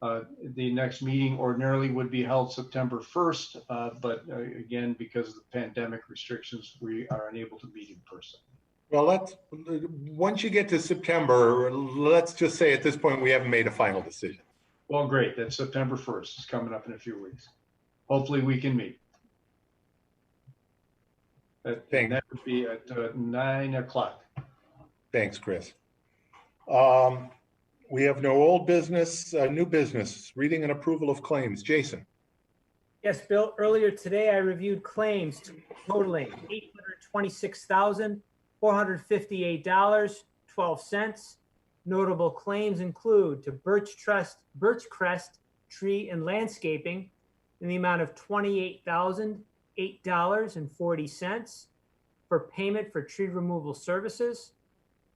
[SPEAKER 3] The next meeting ordinarily would be held September 1st, but again, because of the pandemic restrictions, we are unable to meet in person.
[SPEAKER 1] Well, once you get to September, let's just say at this point, we haven't made a final decision.
[SPEAKER 3] Well, great. That's September 1st. It's coming up in a few weeks. Hopefully we can meet. And that would be at 9 o'clock.
[SPEAKER 1] Thanks, Chris. We have no old business, new business, reading and approval of claims. Jason.
[SPEAKER 2] Yes, Bill, earlier today I reviewed claims totaling $826,458.12. Notable claims include to Birchcrest Tree and Landscaping in the amount of $28,008.40 for payment for tree removal services.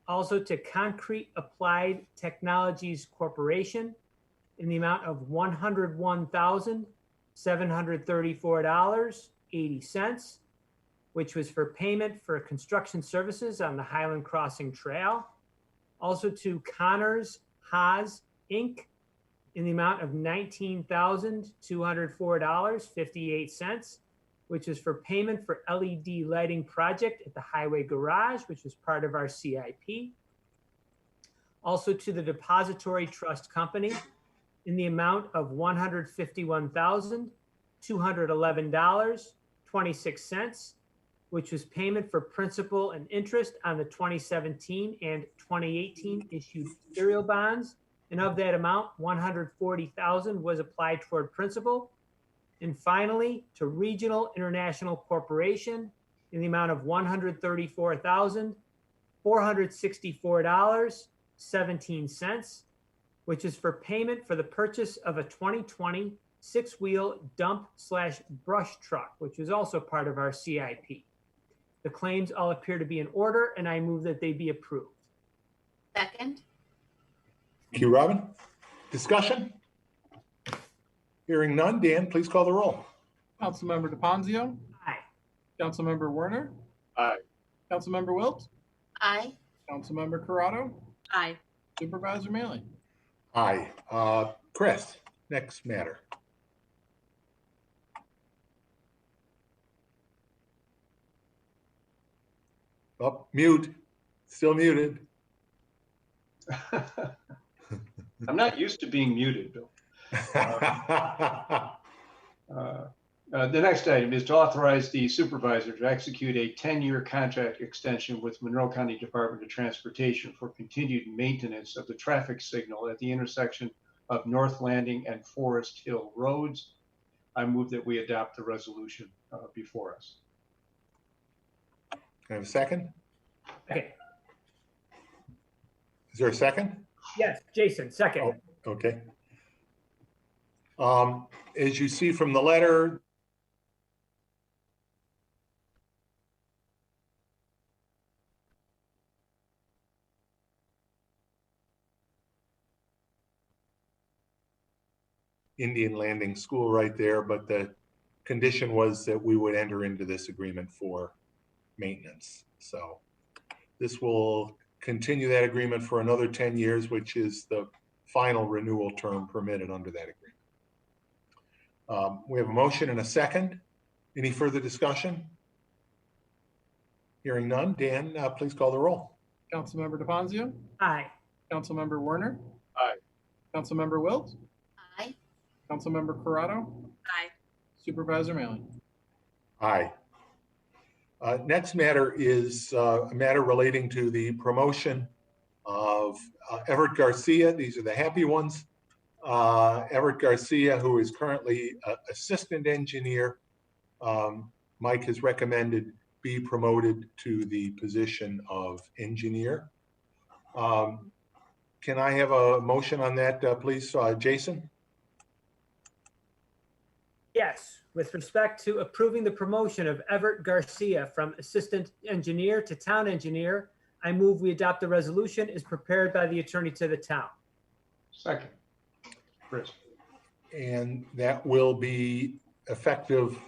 [SPEAKER 2] Also to Concrete Applied Technologies Corporation in the amount of $101,734.80, which was for payment for construction services on the Highland Crossing Trail. Also to Connors Haas Inc. in the amount of $19,204.58, which is for payment for LED lighting project at the Highway Garage, which was part of our CIP. Also to the Depository Trust Company in the amount of $151,211.26, which was payment for principal and interest on the 2017 and 2018 issued serial bonds. And of that amount, $140,000 was applied toward principal. And finally, to Regional International Corporation in the amount of $134,464.17, which is for payment for the purchase of a 2020 six-wheel dump/brush truck, which is also part of our CIP. The claims all appear to be in order, and I move that they be approved.
[SPEAKER 5] Second.
[SPEAKER 1] Thank you, Robin. Discussion? Hearing none. Dan, please call the roll.
[SPEAKER 6] Councilmember DePonzio,
[SPEAKER 2] Aye.
[SPEAKER 6] Councilmember Werner,
[SPEAKER 3] Aye.
[SPEAKER 6] Councilmember Wilt,
[SPEAKER 5] Aye.
[SPEAKER 6] Councilmember Corrado,
[SPEAKER 4] Aye.
[SPEAKER 6] Supervisor Mealy.
[SPEAKER 1] Aye. Chris, next matter. Oh, mute, still muted.
[SPEAKER 3] I'm not used to being muted, Bill. The next item is to authorize the supervisor to execute a 10-year contract extension with Monroe County Department of Transportation for continued maintenance of the traffic signal at the intersection of North Landing and Forest Hill Roads. I move that we adopt the resolution before us.
[SPEAKER 1] Can I have a second?
[SPEAKER 2] Okay.
[SPEAKER 1] Is there a second?
[SPEAKER 2] Yes, Jason, second.
[SPEAKER 1] Oh, okay. As you see from the letter, Indian Landing School right there, but the condition was that we would enter into this agreement for maintenance. So this will continue that agreement for another 10 years, which is the final renewal term permitted under that agreement. We have a motion and a second. Any further discussion? Hearing none. Dan, please call the roll.
[SPEAKER 6] Councilmember DeFazio,
[SPEAKER 2] Aye.
[SPEAKER 6] Councilmember Werner,
[SPEAKER 3] Aye.
[SPEAKER 6] Councilmember Wilt,
[SPEAKER 5] Aye.
[SPEAKER 6] Councilmember Corrado,
[SPEAKER 4] Aye.
[SPEAKER 6] Supervisor Mealy.
[SPEAKER 1] Aye. Next matter is a matter relating to the promotion of Everett Garcia. These are the happy ones. Everett Garcia, who is currently assistant engineer, Mike has recommended be promoted to the position of engineer. Can I have a motion on that, please, Jason?
[SPEAKER 2] Yes, with respect to approving the promotion of Everett Garcia from assistant engineer to town engineer, I move we adopt the resolution as prepared by the attorney to the town.
[SPEAKER 3] Second. Chris.
[SPEAKER 1] And that will be effective,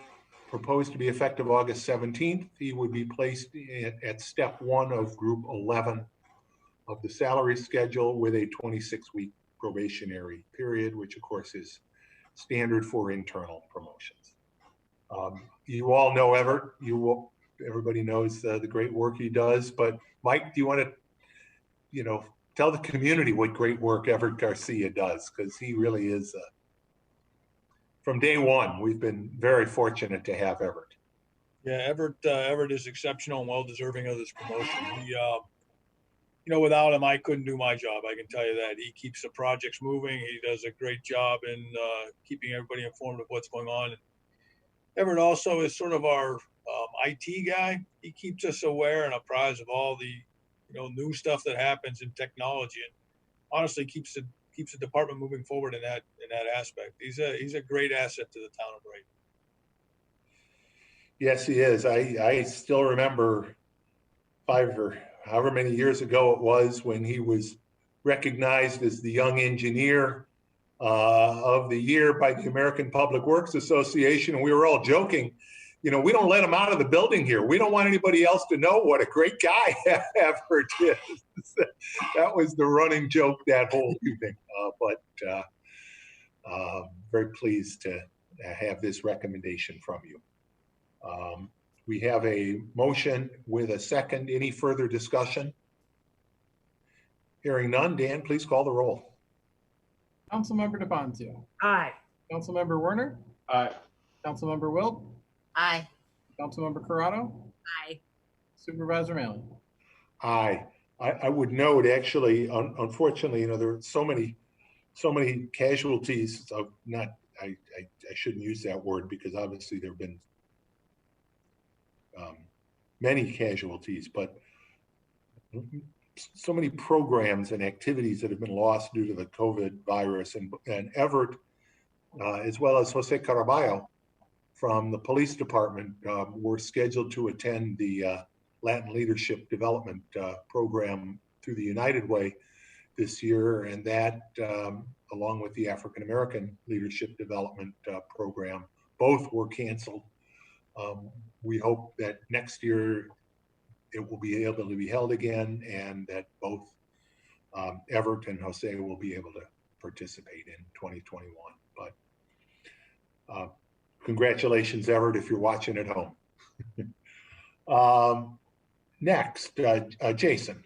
[SPEAKER 1] proposed to be effective August 17th. He would be placed at step 1 of group 11 of the salary schedule with a 26-week probationary period, which of course is standard for internal promotions. You all know Everett. Everybody knows the great work he does. But Mike, do you want to, tell the community what great work Everett Garcia does? Because he really is. From day one, we've been very fortunate to have Everett.
[SPEAKER 7] Yeah, Everett is exceptional and well deserving of this promotion. He, without him, I couldn't do my job. I can tell you that. He keeps the projects moving. He does a great job in keeping everybody informed of what's going on. Everett also is sort of our IT guy. He keeps us aware and apprised of all the, new stuff that happens in technology, and honestly keeps the department moving forward in that aspect. He's a great asset to the town of Brighton.
[SPEAKER 1] Yes, he is. I still remember 5 or however many years ago it was when he was recognized as the Young Engineer of the Year by the American Public Works Association. And we were all joking, we don't let him out of the building here. We don't want anybody else to know what a great guy Everett is. That was the running joke that whole evening. But very pleased to have this recommendation from you. We have a motion with a second. Any further discussion? Hearing none. Dan, please call the roll.
[SPEAKER 6] Councilmember DeFazio,
[SPEAKER 2] Aye.
[SPEAKER 6] Councilmember Werner,
[SPEAKER 3] Aye.
[SPEAKER 6] Councilmember Wilt,
[SPEAKER 5] Aye.
[SPEAKER 6] Councilmember Corrado,
[SPEAKER 4] Aye.
[SPEAKER 6] Supervisor Mealy.
[SPEAKER 1] Aye. I would note, actually, unfortunately, there are so many casualties of I shouldn't use that word because obviously there have been many casualties, but so many programs and activities that have been lost due to the COVID virus. And Everett, as well as Jose Caraballo from the police department, were scheduled to attend the Latin Leadership Development Program through the United Way this year. And that, along with the African American Leadership Development Program, both were canceled We hope that next year it will be able to be held again, and that both Everett and Jose will be able to participate in 2021. But congratulations, Everett, if you're watching at home. Next, Jason.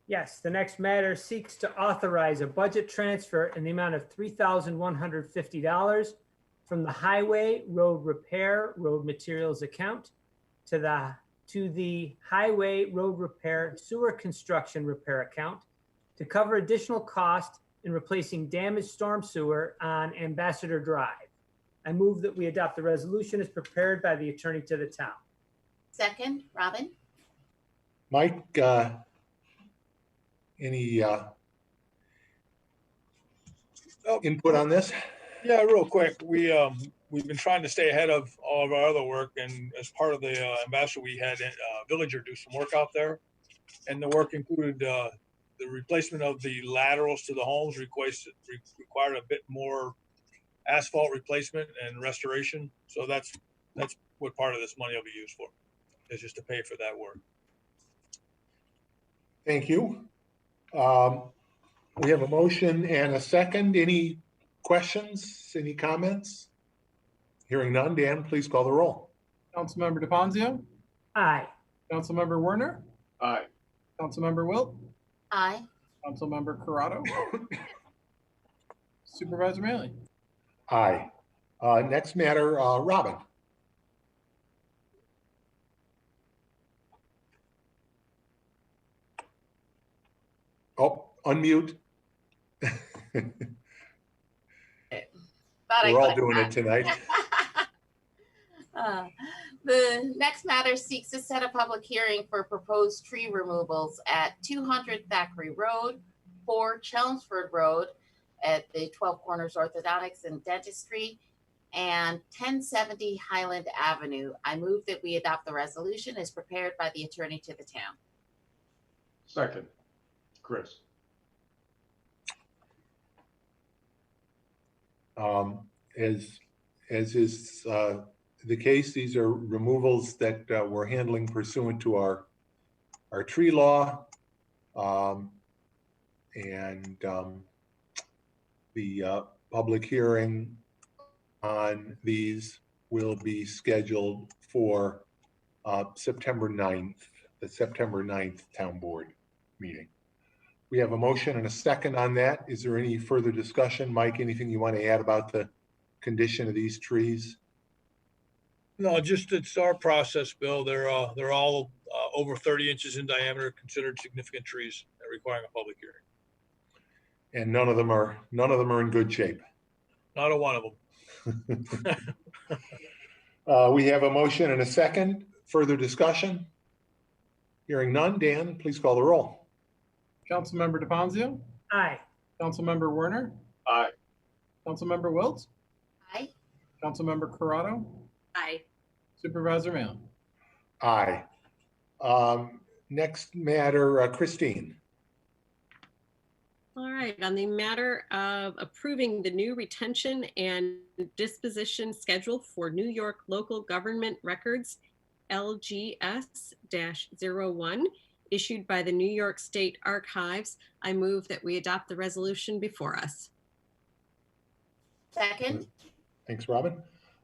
[SPEAKER 2] Yes, the next matter seeks to authorize a budget transfer in the amount of $3,150 from the Highway Road Repair Road Materials account to the Highway Road Repair Sewer Construction Repair account to cover additional cost in replacing damaged storm sewer on Ambassador Drive. I move that we adopt the resolution as prepared by the attorney to the town.
[SPEAKER 5] Second, Robin.
[SPEAKER 1] Mike, any input on this?
[SPEAKER 7] Yeah, real quick. We've been trying to stay ahead of all of our other work, and as part of the ambassador, we had Villager do some work out there, and the work included the replacement of the laterals to the homes. Required a bit more asphalt replacement and restoration. So that's what part of this money will be used for, is just to pay for that work.
[SPEAKER 1] Thank you. We have a motion and a second. Any questions? Any comments? Hearing none. Dan, please call the roll.
[SPEAKER 6] Councilmember DePonzio,
[SPEAKER 2] Aye.
[SPEAKER 6] Councilmember Werner,
[SPEAKER 3] Aye.
[SPEAKER 6] Councilmember Wilt,
[SPEAKER 5] Aye.
[SPEAKER 6] Councilmember Corrado, Supervisor Maley.
[SPEAKER 1] Aye. Next matter, Robin. Oh, unmute. We're all doing it tonight.
[SPEAKER 5] The next matter seeks to set a public hearing for proposed tree removals at 200 Thackeray Road, 4 Chelmsford Road at the 12 Corners Orthodontics and Dentistry, and 1070 Highland Avenue. I move that we adopt the resolution as prepared by the attorney to the town.
[SPEAKER 3] Second, Chris.
[SPEAKER 1] As is the case, these are removals that we're handling pursuant to our tree law. The public hearing on these will be scheduled for September 9th, the September 9th town board meeting. We have a motion and a second on that. Is there any further discussion? Mike, anything you want to add about the condition of these trees?
[SPEAKER 7] No, just it's our process, Bill. They're all over 30 inches in diameter, considered significant trees requiring a public hearing.
[SPEAKER 1] And none of them are in good shape.
[SPEAKER 7] Not a one of them.
[SPEAKER 1] We have a motion and a second. Further discussion? Hearing none. Dan, please call the roll.
[SPEAKER 6] Councilmember DePonzio,
[SPEAKER 2] Aye.
[SPEAKER 6] Councilmember Werner,
[SPEAKER 3] Aye.
[SPEAKER 6] Councilmember Wilt,
[SPEAKER 5] Aye.
[SPEAKER 6] Councilmember Corrado,
[SPEAKER 4] Aye.
[SPEAKER 6] Supervisor Maley.
[SPEAKER 1] Aye. Next matter, Christine.
[SPEAKER 4] All right, on the matter of approving the new retention and disposition schedule for New York Local Government Records, LGS-01, issued by the New York State Archives, I move that we adopt the resolution before us.
[SPEAKER 5] Second.
[SPEAKER 1] Thanks, Robin.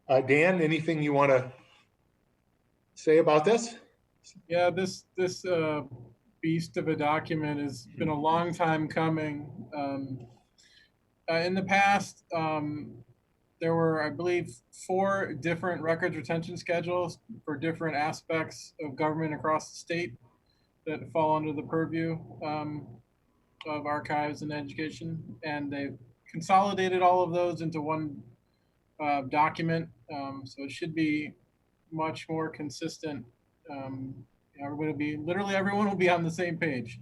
[SPEAKER 1] Dan, anything you want to say about this?
[SPEAKER 6] Yeah, this beast of a document has been a long time coming. In the past, there were, I believe, 4 different records retention schedules for different aspects of government across the state that fall under the purview of archives and education. And they've consolidated all of those into one document. So it should be much more consistent. Everybody will be, literally everyone will be on the same page.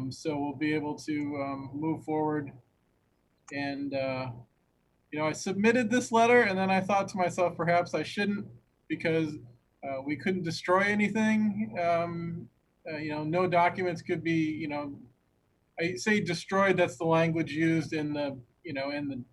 [SPEAKER 6] So we'll be able to move forward. And, I submitted this letter and then I thought to myself, perhaps I shouldn't, because we couldn't destroy anything. No documents could be, I say destroyed, that's the language used in the, in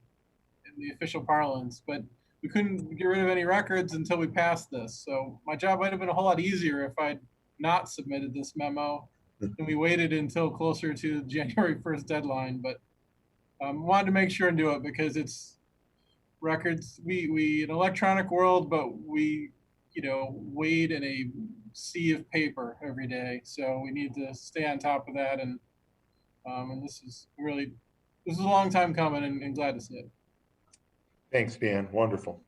[SPEAKER 6] the official parlance, but we couldn't get rid of any records until we passed this. So my job might have been a whole lot easier if I'd not submitted this memo and we waited until closer to January 1st deadline. But wanted to make sure and do it because it's records. We an electronic world, but we, wade in a sea of paper every day. So we need to stay on top of that. And this is a long time coming, and glad to see it.
[SPEAKER 1] Thanks, Dan. Wonderful.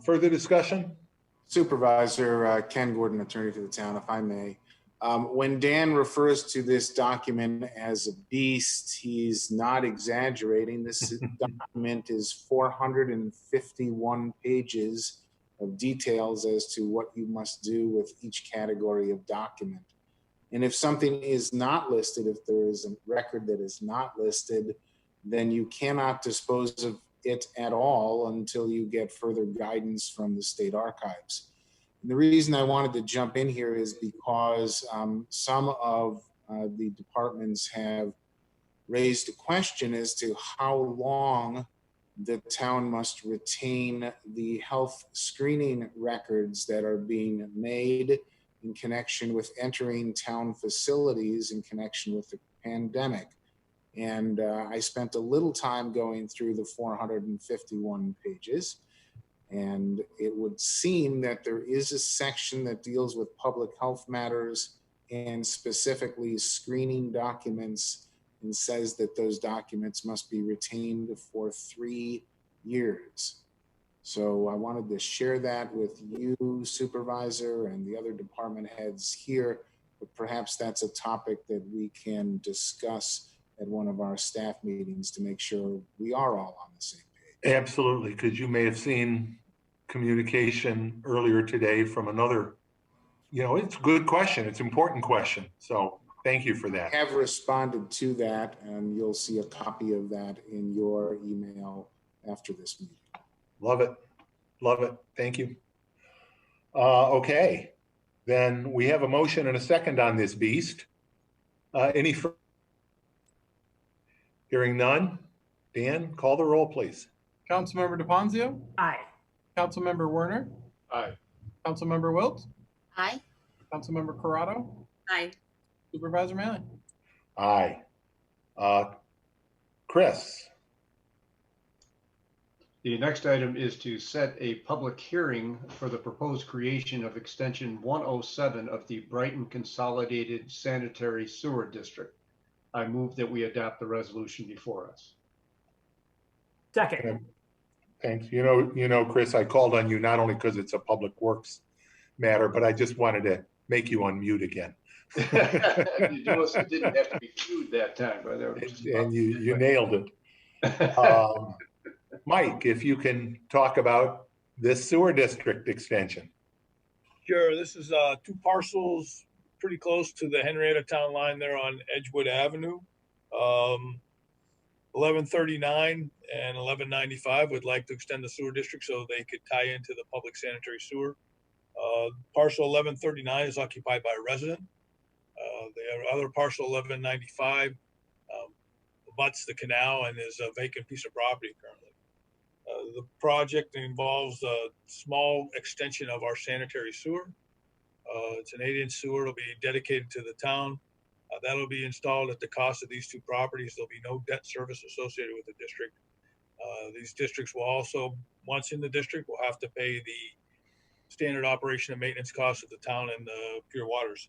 [SPEAKER 1] Further discussion?
[SPEAKER 8] Supervisor Ken Gordon, attorney for the town, if I may. When Dan refers to this document as a beast, he's not exaggerating. This document is 451 pages of details as to what you must do with each category of document. And if something is not listed, if there is a record that is not listed, then you cannot dispose of it at all until you get further guidance from the state archives. And the reason I wanted to jump in here is because some of the departments have raised a question as to how long the town must retain the health screening records that are being made in connection with entering town facilities in connection with the pandemic. And I spent a little time going through the 451 pages, and it would seem that there is a section that deals with public health matters and specifically screening documents, and says that those documents must be retained for 3 years. So I wanted to share that with you, Supervisor, and the other department heads here, but perhaps that's a topic that we can discuss at one of our staff meetings to make sure we are all on the same page.
[SPEAKER 1] Absolutely, because you may have seen communication earlier today from another, it's a good question. It's an important question. So thank you for that.
[SPEAKER 8] I have responded to that, and you'll see a copy of that in your email after this meeting.
[SPEAKER 1] Love it. Love it. Thank you. Okay, then we have a motion and a second on this beast. Any further? Hearing none. Dan, call the roll, please.
[SPEAKER 6] Councilmember DePonzio?
[SPEAKER 2] Aye.
[SPEAKER 6] Councilmember Werner?
[SPEAKER 3] Aye.
[SPEAKER 6] Councilmember Wilt?
[SPEAKER 5] Aye.
[SPEAKER 6] Councilmember Corrado?
[SPEAKER 4] Aye.
[SPEAKER 6] Supervisor Maley?
[SPEAKER 1] Aye. Chris?
[SPEAKER 3] The next item is to set a public hearing for the proposed creation of Extension 107 of the Brighton Consolidated Sanitary Sewer District. I move that we adopt the resolution before us.
[SPEAKER 2] Second.
[SPEAKER 1] Thanks. Chris, I called on you not only because it's a public works matter, but I just wanted to make you unmute again.
[SPEAKER 3] You didn't have to be cued that time, but
[SPEAKER 1] and you nailed it. Mike, if you can talk about this sewer district extension.
[SPEAKER 7] Sure. This is 2 parcels pretty close to the Henrietta town line there on Edgewood Avenue. 1139 and 1195 would like to extend the sewer district so they could tie into the public sanitary sewer. Parcel 1139 is occupied by a resident. The other parcel 1195 abuts the canal and is a vacant piece of property currently. The project involves a small extension of our sanitary sewer. It's an 8-inch sewer. It'll be dedicated to the town. That'll be installed at the cost of these 2 properties. There'll be no debt service associated with the district. These districts will also, once in the district, will have to pay the standard operation and maintenance costs of the town and the pure waters.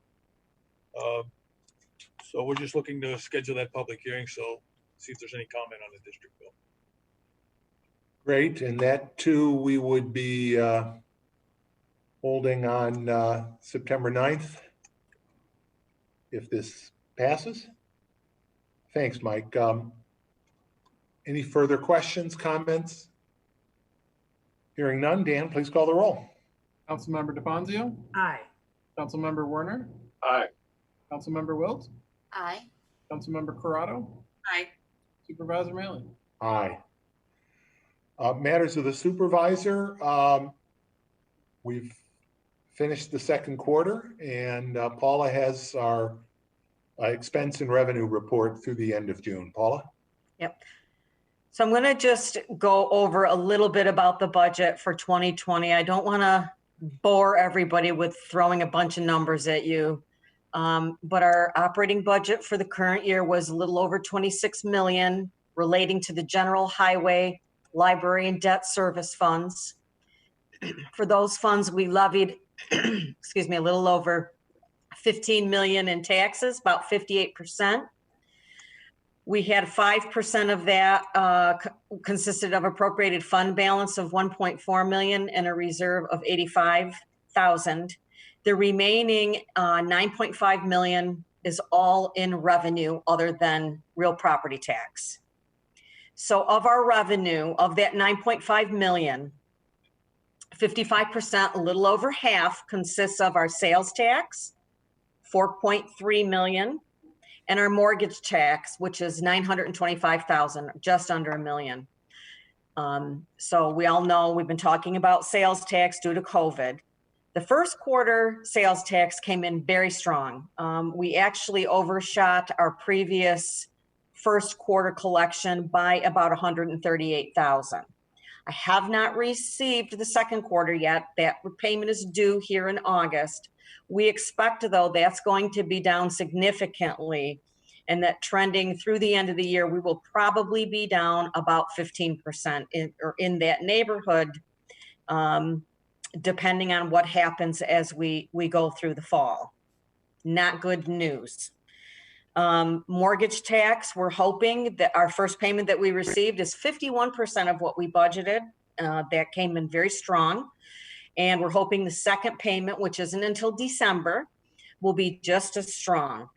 [SPEAKER 7] So we're just looking to schedule that public hearing. So see if there's any comment on the district bill.
[SPEAKER 1] Great, and that too, we would be holding on September 9th, if this passes. Thanks, Mike. Any further questions, comments? Hearing none, Dan, please call the roll.
[SPEAKER 6] Councilmember DePonzio?
[SPEAKER 2] Aye.
[SPEAKER 6] Councilmember Werner?
[SPEAKER 3] Aye.
[SPEAKER 6] Councilmember Wilt?
[SPEAKER 5] Aye.
[SPEAKER 6] Councilmember Corrado?
[SPEAKER 4] Aye.
[SPEAKER 6] Supervisor Maley?
[SPEAKER 1] Aye. Matters of the supervisor. We've finished the second quarter, and Paula has our expense and revenue report through the end of June. Paula?
[SPEAKER 10] Yep. So I'm going to just go over a little bit about the budget for 2020. I don't want to bore everybody with throwing a bunch of numbers at you. But our operating budget for the current year was a little over 26 million relating to the general highway, library, and debt service funds. For those funds, we levied, excuse me, a little over 15 million in taxes, about 58%. We had 5% of that consisted of appropriated fund balance of 1.4 million and a reserve of 85,000. The remaining 9.5 million is all in revenue other than real property tax. So of our revenue, of that 9.5 million, 55%, a little over half, consists of our sales tax, 4.3 million, and our mortgage tax, which is 925,000, just under $1 million. So we all know we've been talking about sales tax due to COVID. The first quarter sales tax came in very strong. We actually overshot our previous first quarter collection by about 138,000. I have not received the second quarter yet. That payment is due here in August. We expect, though, that's going to be down significantly, and that trending through the end of the year, we will probably be down about 15% in that neighborhood, depending on what happens as we go through the fall. Not good news. Mortgage tax, we're hoping that our first payment that we received is 51% of what we budgeted. That came in very strong. And we're hoping the second payment, which isn't until December, will be just as strong.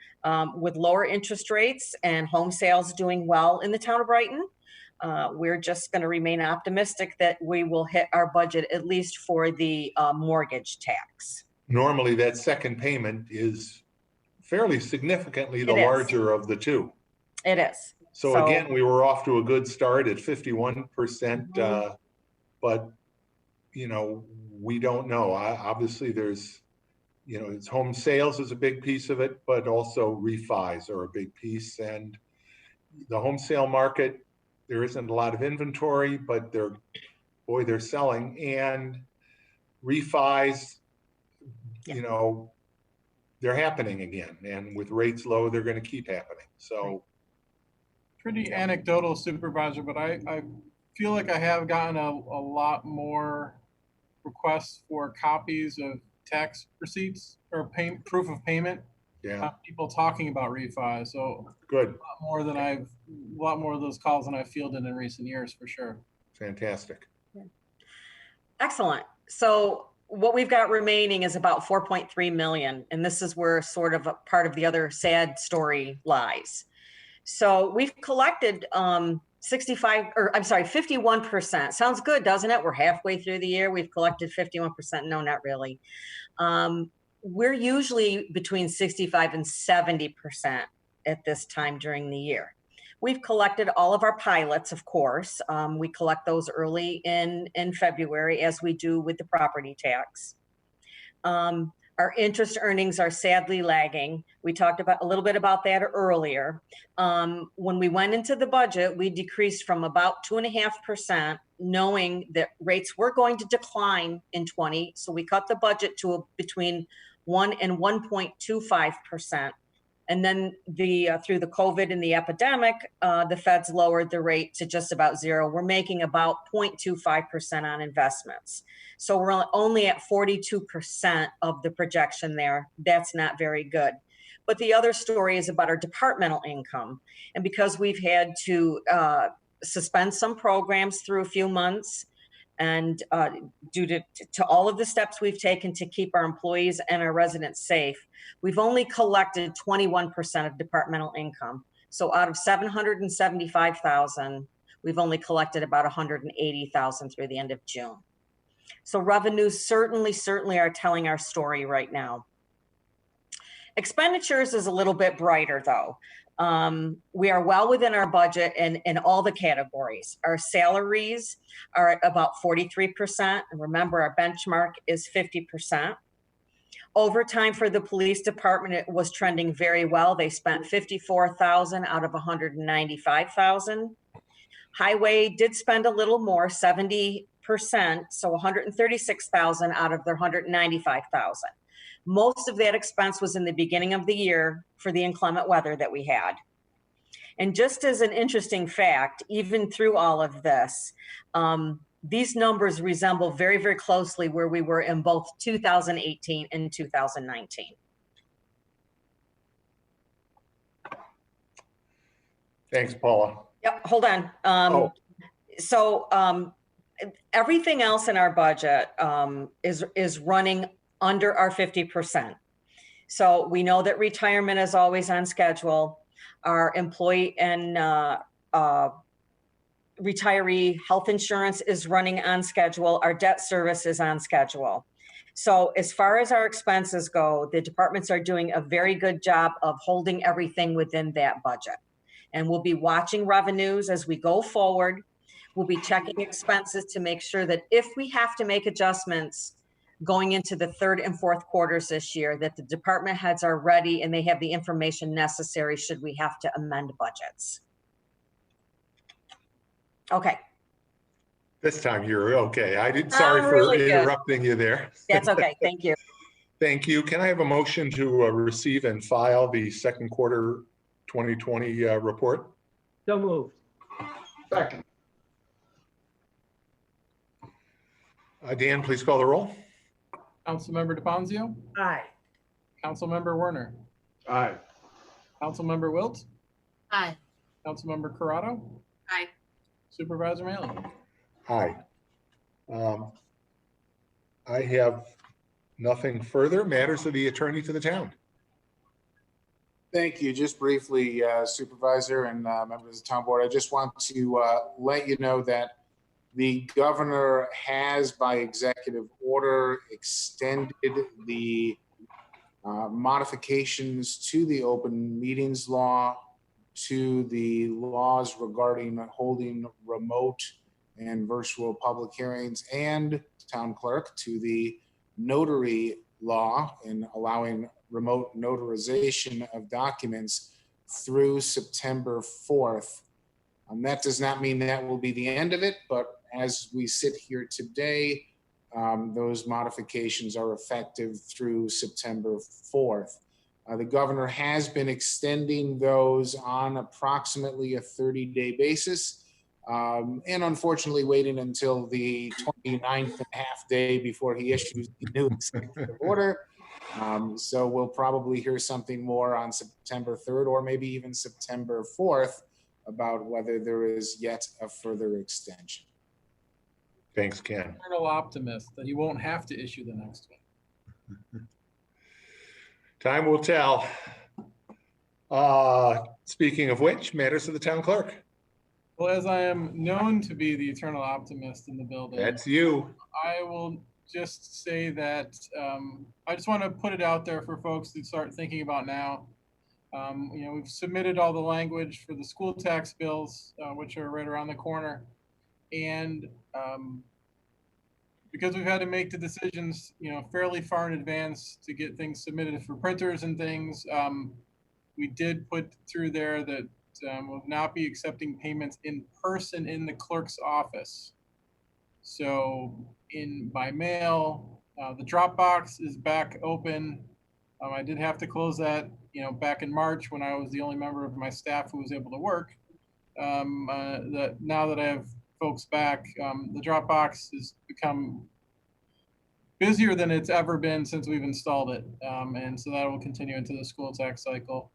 [SPEAKER 10] With lower interest rates and home sales doing well in the town of Brighton, we're just going to remain optimistic that we will hit our budget, at least for the mortgage tax.
[SPEAKER 1] Normally, that second payment is fairly significantly the larger of the two.
[SPEAKER 10] It is.
[SPEAKER 1] So again, we were off to a good start at 51%, but you know, we don't know. Obviously, there's, you know, it's home sales is a big piece of it, but also refis are a big piece. And the home sale market, there isn't a lot of inventory, but they're selling. And refis, you know, they're happening again. And with rates low, they're going to keep happening. So
[SPEAKER 6] pretty anecdotal, Supervisor, but I feel like I have gotten a lot more requests for copies of tax receipts or proof of payment.
[SPEAKER 1] Yeah.
[SPEAKER 6] People talking about refi. So
[SPEAKER 1] good.
[SPEAKER 6] A lot more of those calls than I've fielded in recent years, for sure.
[SPEAKER 1] Fantastic.
[SPEAKER 10] Excellent. So what we've got remaining is about 4.3 million. And this is where sort of a part of the other sad story lies. So we've collected 51%. Sounds good, doesn't it? We're halfway through the year. We've collected 51%. No, not really. We're usually between 65 and 70% at this time during the year. We've collected all of our pilots, of course. We collect those early in February, as we do with the property tax. Our interest earnings are sadly lagging. We talked about a little bit about that earlier. When we went into the budget, we decreased from about 2.5%, knowing that rates were going to decline in 20. So we cut the budget to between 1 and 1.25%. And then through the COVID and the epidemic, the feds lowered the rate to just about 0. We're making about 0.25% on investments. So we're only at 42% of the projection there. That's not very good. But the other story is about our departmental income. And because we've had to suspend some programs through a few months, and due to all of the steps we've taken to keep our employees and our residents safe, we've only collected 21% of departmental income. So out of 775,000, we've only collected about 180,000 through the end of June. So revenues certainly are telling our story right now. Expenditures is a little bit brighter, though. We are well within our budget in all the categories. Our salaries are at about 43%. And remember, our benchmark is 50%. Overtime for the police department, it was trending very well. They spent 54,000 out of 195,000. Highway did spend a little more, 70%, so 136,000 out of their 195,000. Most of that expense was in the beginning of the year for the inclement weather that we had. And just as an interesting fact, even through all of this, these numbers resemble very, very closely where we were in both 2018 and 2019.
[SPEAKER 1] Thanks, Paula.
[SPEAKER 10] Yep, hold on. So everything else in our budget is running under our 50%. So we know that retirement is always on schedule. Our employee and retiree health insurance is running on schedule. Our debt service is on schedule. So as far as our expenses go, the departments are doing a very good job of holding everything within that budget. And we'll be watching revenues as we go forward. We'll be checking expenses to make sure that if we have to make adjustments going into the third and fourth quarters this year, that the department heads are ready and they have the information necessary should we have to amend budgets. Okay.
[SPEAKER 1] This time you're okay. Sorry for
[SPEAKER 10] really
[SPEAKER 1] interrupting you there.
[SPEAKER 10] That's okay. Thank you.
[SPEAKER 1] Thank you. Can I have a motion to receive and file the second quarter 2020 report?
[SPEAKER 2] So moved.
[SPEAKER 3] Second.
[SPEAKER 1] Dan, please call the roll.
[SPEAKER 6] Councilmember DePonzio,
[SPEAKER 2] Aye.
[SPEAKER 6] Councilmember Werner,
[SPEAKER 3] Aye.
[SPEAKER 6] Councilmember Wilt,
[SPEAKER 5] Aye.
[SPEAKER 6] Councilmember Corrado,
[SPEAKER 4] Aye.
[SPEAKER 6] Supervisor Maley.
[SPEAKER 1] Aye. I have nothing further. Matters of the attorney to the town.
[SPEAKER 8] Thank you. Just briefly, Supervisor and members of the town board, I just want to let you know that the governor has, by executive order, extended the modifications to the open meetings law, to the laws regarding holding remote and virtual public hearings, and town clerk to the notary law in allowing remote notarization of documents through September 4th. That does not mean that will be the end of it, but as we sit here today, those modifications are effective through September 4th. The governor has been extending those on approximately a 30-day basis, and unfortunately waiting until the 29th and a half day before he issues the new executive order. So we'll probably hear something more on September 3rd or maybe even September 4th about whether there is yet a further extension.
[SPEAKER 1] Thanks, Ken.
[SPEAKER 6] Eternal optimist that he won't have to issue the next one.
[SPEAKER 1] Time will tell. Speaking of which, matters of the town clerk.
[SPEAKER 6] Well, as I am known to be the eternal optimist in the building,
[SPEAKER 1] That's you.
[SPEAKER 6] I will just say that I just want to put it out there for folks to start thinking about now. You know, we've submitted all the language for the school tax bills, which are right around the corner. And because we've had to make the decisions, you know, fairly far in advance to get things submitted for printers and things, we did put through there that we'll not be accepting payments in person in the clerk's office. So by mail, the Dropbox is back open. I did have to close that, you know, back in March when I was the only member of my staff who was able to work. That now that I have folks back, the Dropbox has become busier than it's ever been since we've installed it. And so that will continue into the school tax cycle,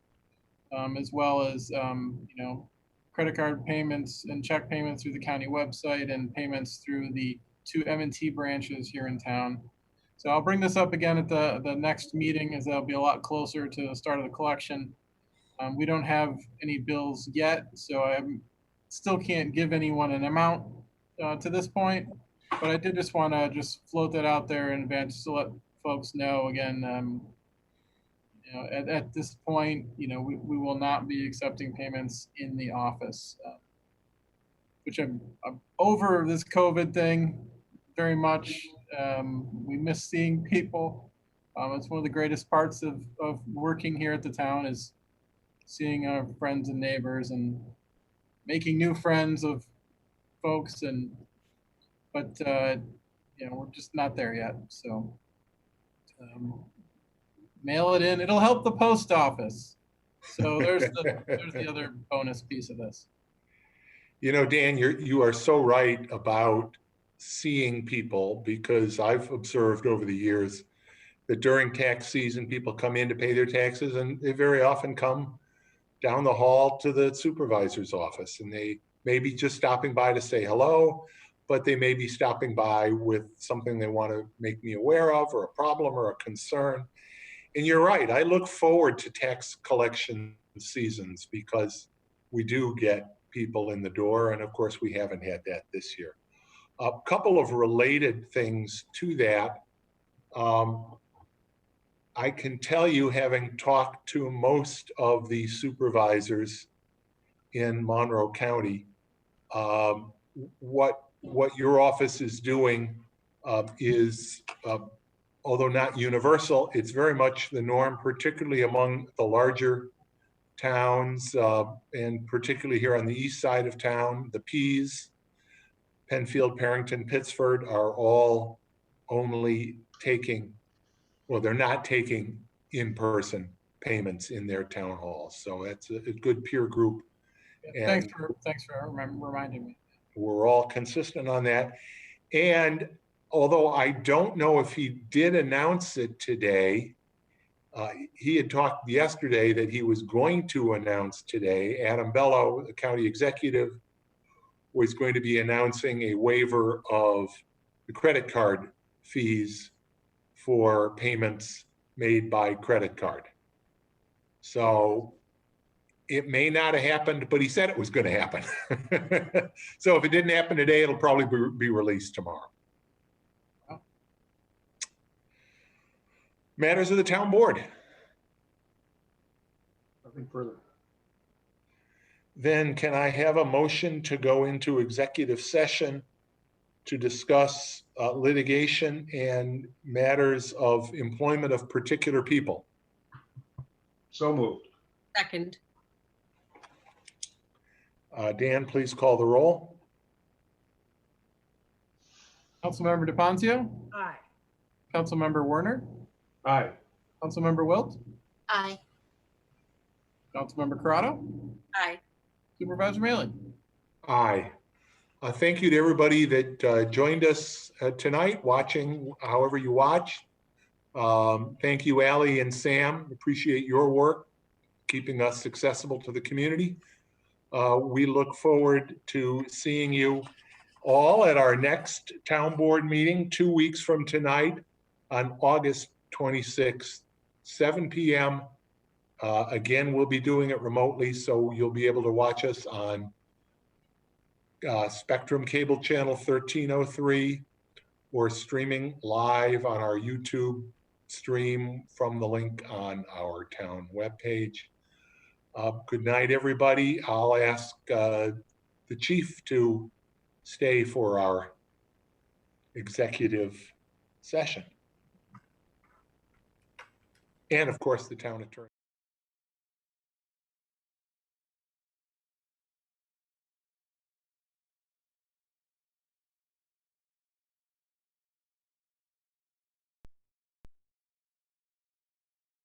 [SPEAKER 6] as well as, you know, credit card payments and check payments through the county website and payments through the 2 M&T branches here in town. So I'll bring this up again at the next meeting, as that'll be a lot closer to the start of the collection. We don't have any bills yet, so I still can't give anyone an amount to this point, but I did just want to just float that out there in advance to let folks know again, you know, at this point, you know, we will not be accepting payments in the office, which I'm over this COVID thing very much. We miss seeing people. It's one of the greatest parts of working here at the town is seeing our friends and neighbors and making new friends of folks, but you know, we're just not there yet. So mail it in. It'll help the post office. So there's the other bonus piece of this.
[SPEAKER 1] You know, Dan, you are so right about seeing people, because I've observed over the years that during tax season, people come in to pay their taxes, and they very often come down the hall to the supervisor's office, and they may be just stopping by to say hello, but they may be stopping by with something they want to make me aware of, or a problem or a concern. And you're right, I look forward to tax collection seasons because we do get people in the door, and of course we haven't had that this year. A couple of related things to that. I can tell you, having talked to most of the supervisors in Monroe County, what your office is doing is, although not universal, it's very much the norm, particularly among the larger towns, and particularly here on the east side of town. The P's, Penfield, Parrington, Pittsford, are all only taking, well, they're not taking in-person payments in their town halls. So that's a good peer group.
[SPEAKER 6] Yeah, thanks for reminding me.
[SPEAKER 1] We're all consistent on that. And although I don't know if he did announce it today, he had talked yesterday that he was going to announce today. Adam Bello, the county executive, was going to be announcing a waiver of the credit card fees for payments made by credit card. So it may not have happened, but he said it was going to happen. So if it didn't happen today, it'll probably be released tomorrow. Matters of the town board.
[SPEAKER 3] Nothing further.
[SPEAKER 1] Then can I have a motion to go into executive session to discuss litigation and matters of employment of particular people?
[SPEAKER 3] So moved.
[SPEAKER 4] Second.
[SPEAKER 1] Dan, please call the roll.
[SPEAKER 6] Councilmember DePoncio,
[SPEAKER 2] Aye.
[SPEAKER 6] Councilmember Werner,
[SPEAKER 3] Aye.
[SPEAKER 6] Councilmember Wilt,
[SPEAKER 5] Aye.
[SPEAKER 6] Councilmember Corrado,
[SPEAKER 4] Aye.
[SPEAKER 6] Supervisor Maley.
[SPEAKER 1] Aye. Thank you to everybody that joined us tonight, watching however you watch. Thank you, Allie and Sam. Appreciate your work, keeping us accessible to the community. We look forward to seeing you all at our next town board meeting 2 weeks from tonight on August 26th, 7 p.m. Again, we'll be doing it remotely, so you'll be able to watch us on Spectrum Cable Channel 1303, or streaming live on our YouTube stream from the link on our town webpage. Good night, everybody. I'll ask the chief to stay for our executive session. And of course, the town attorney.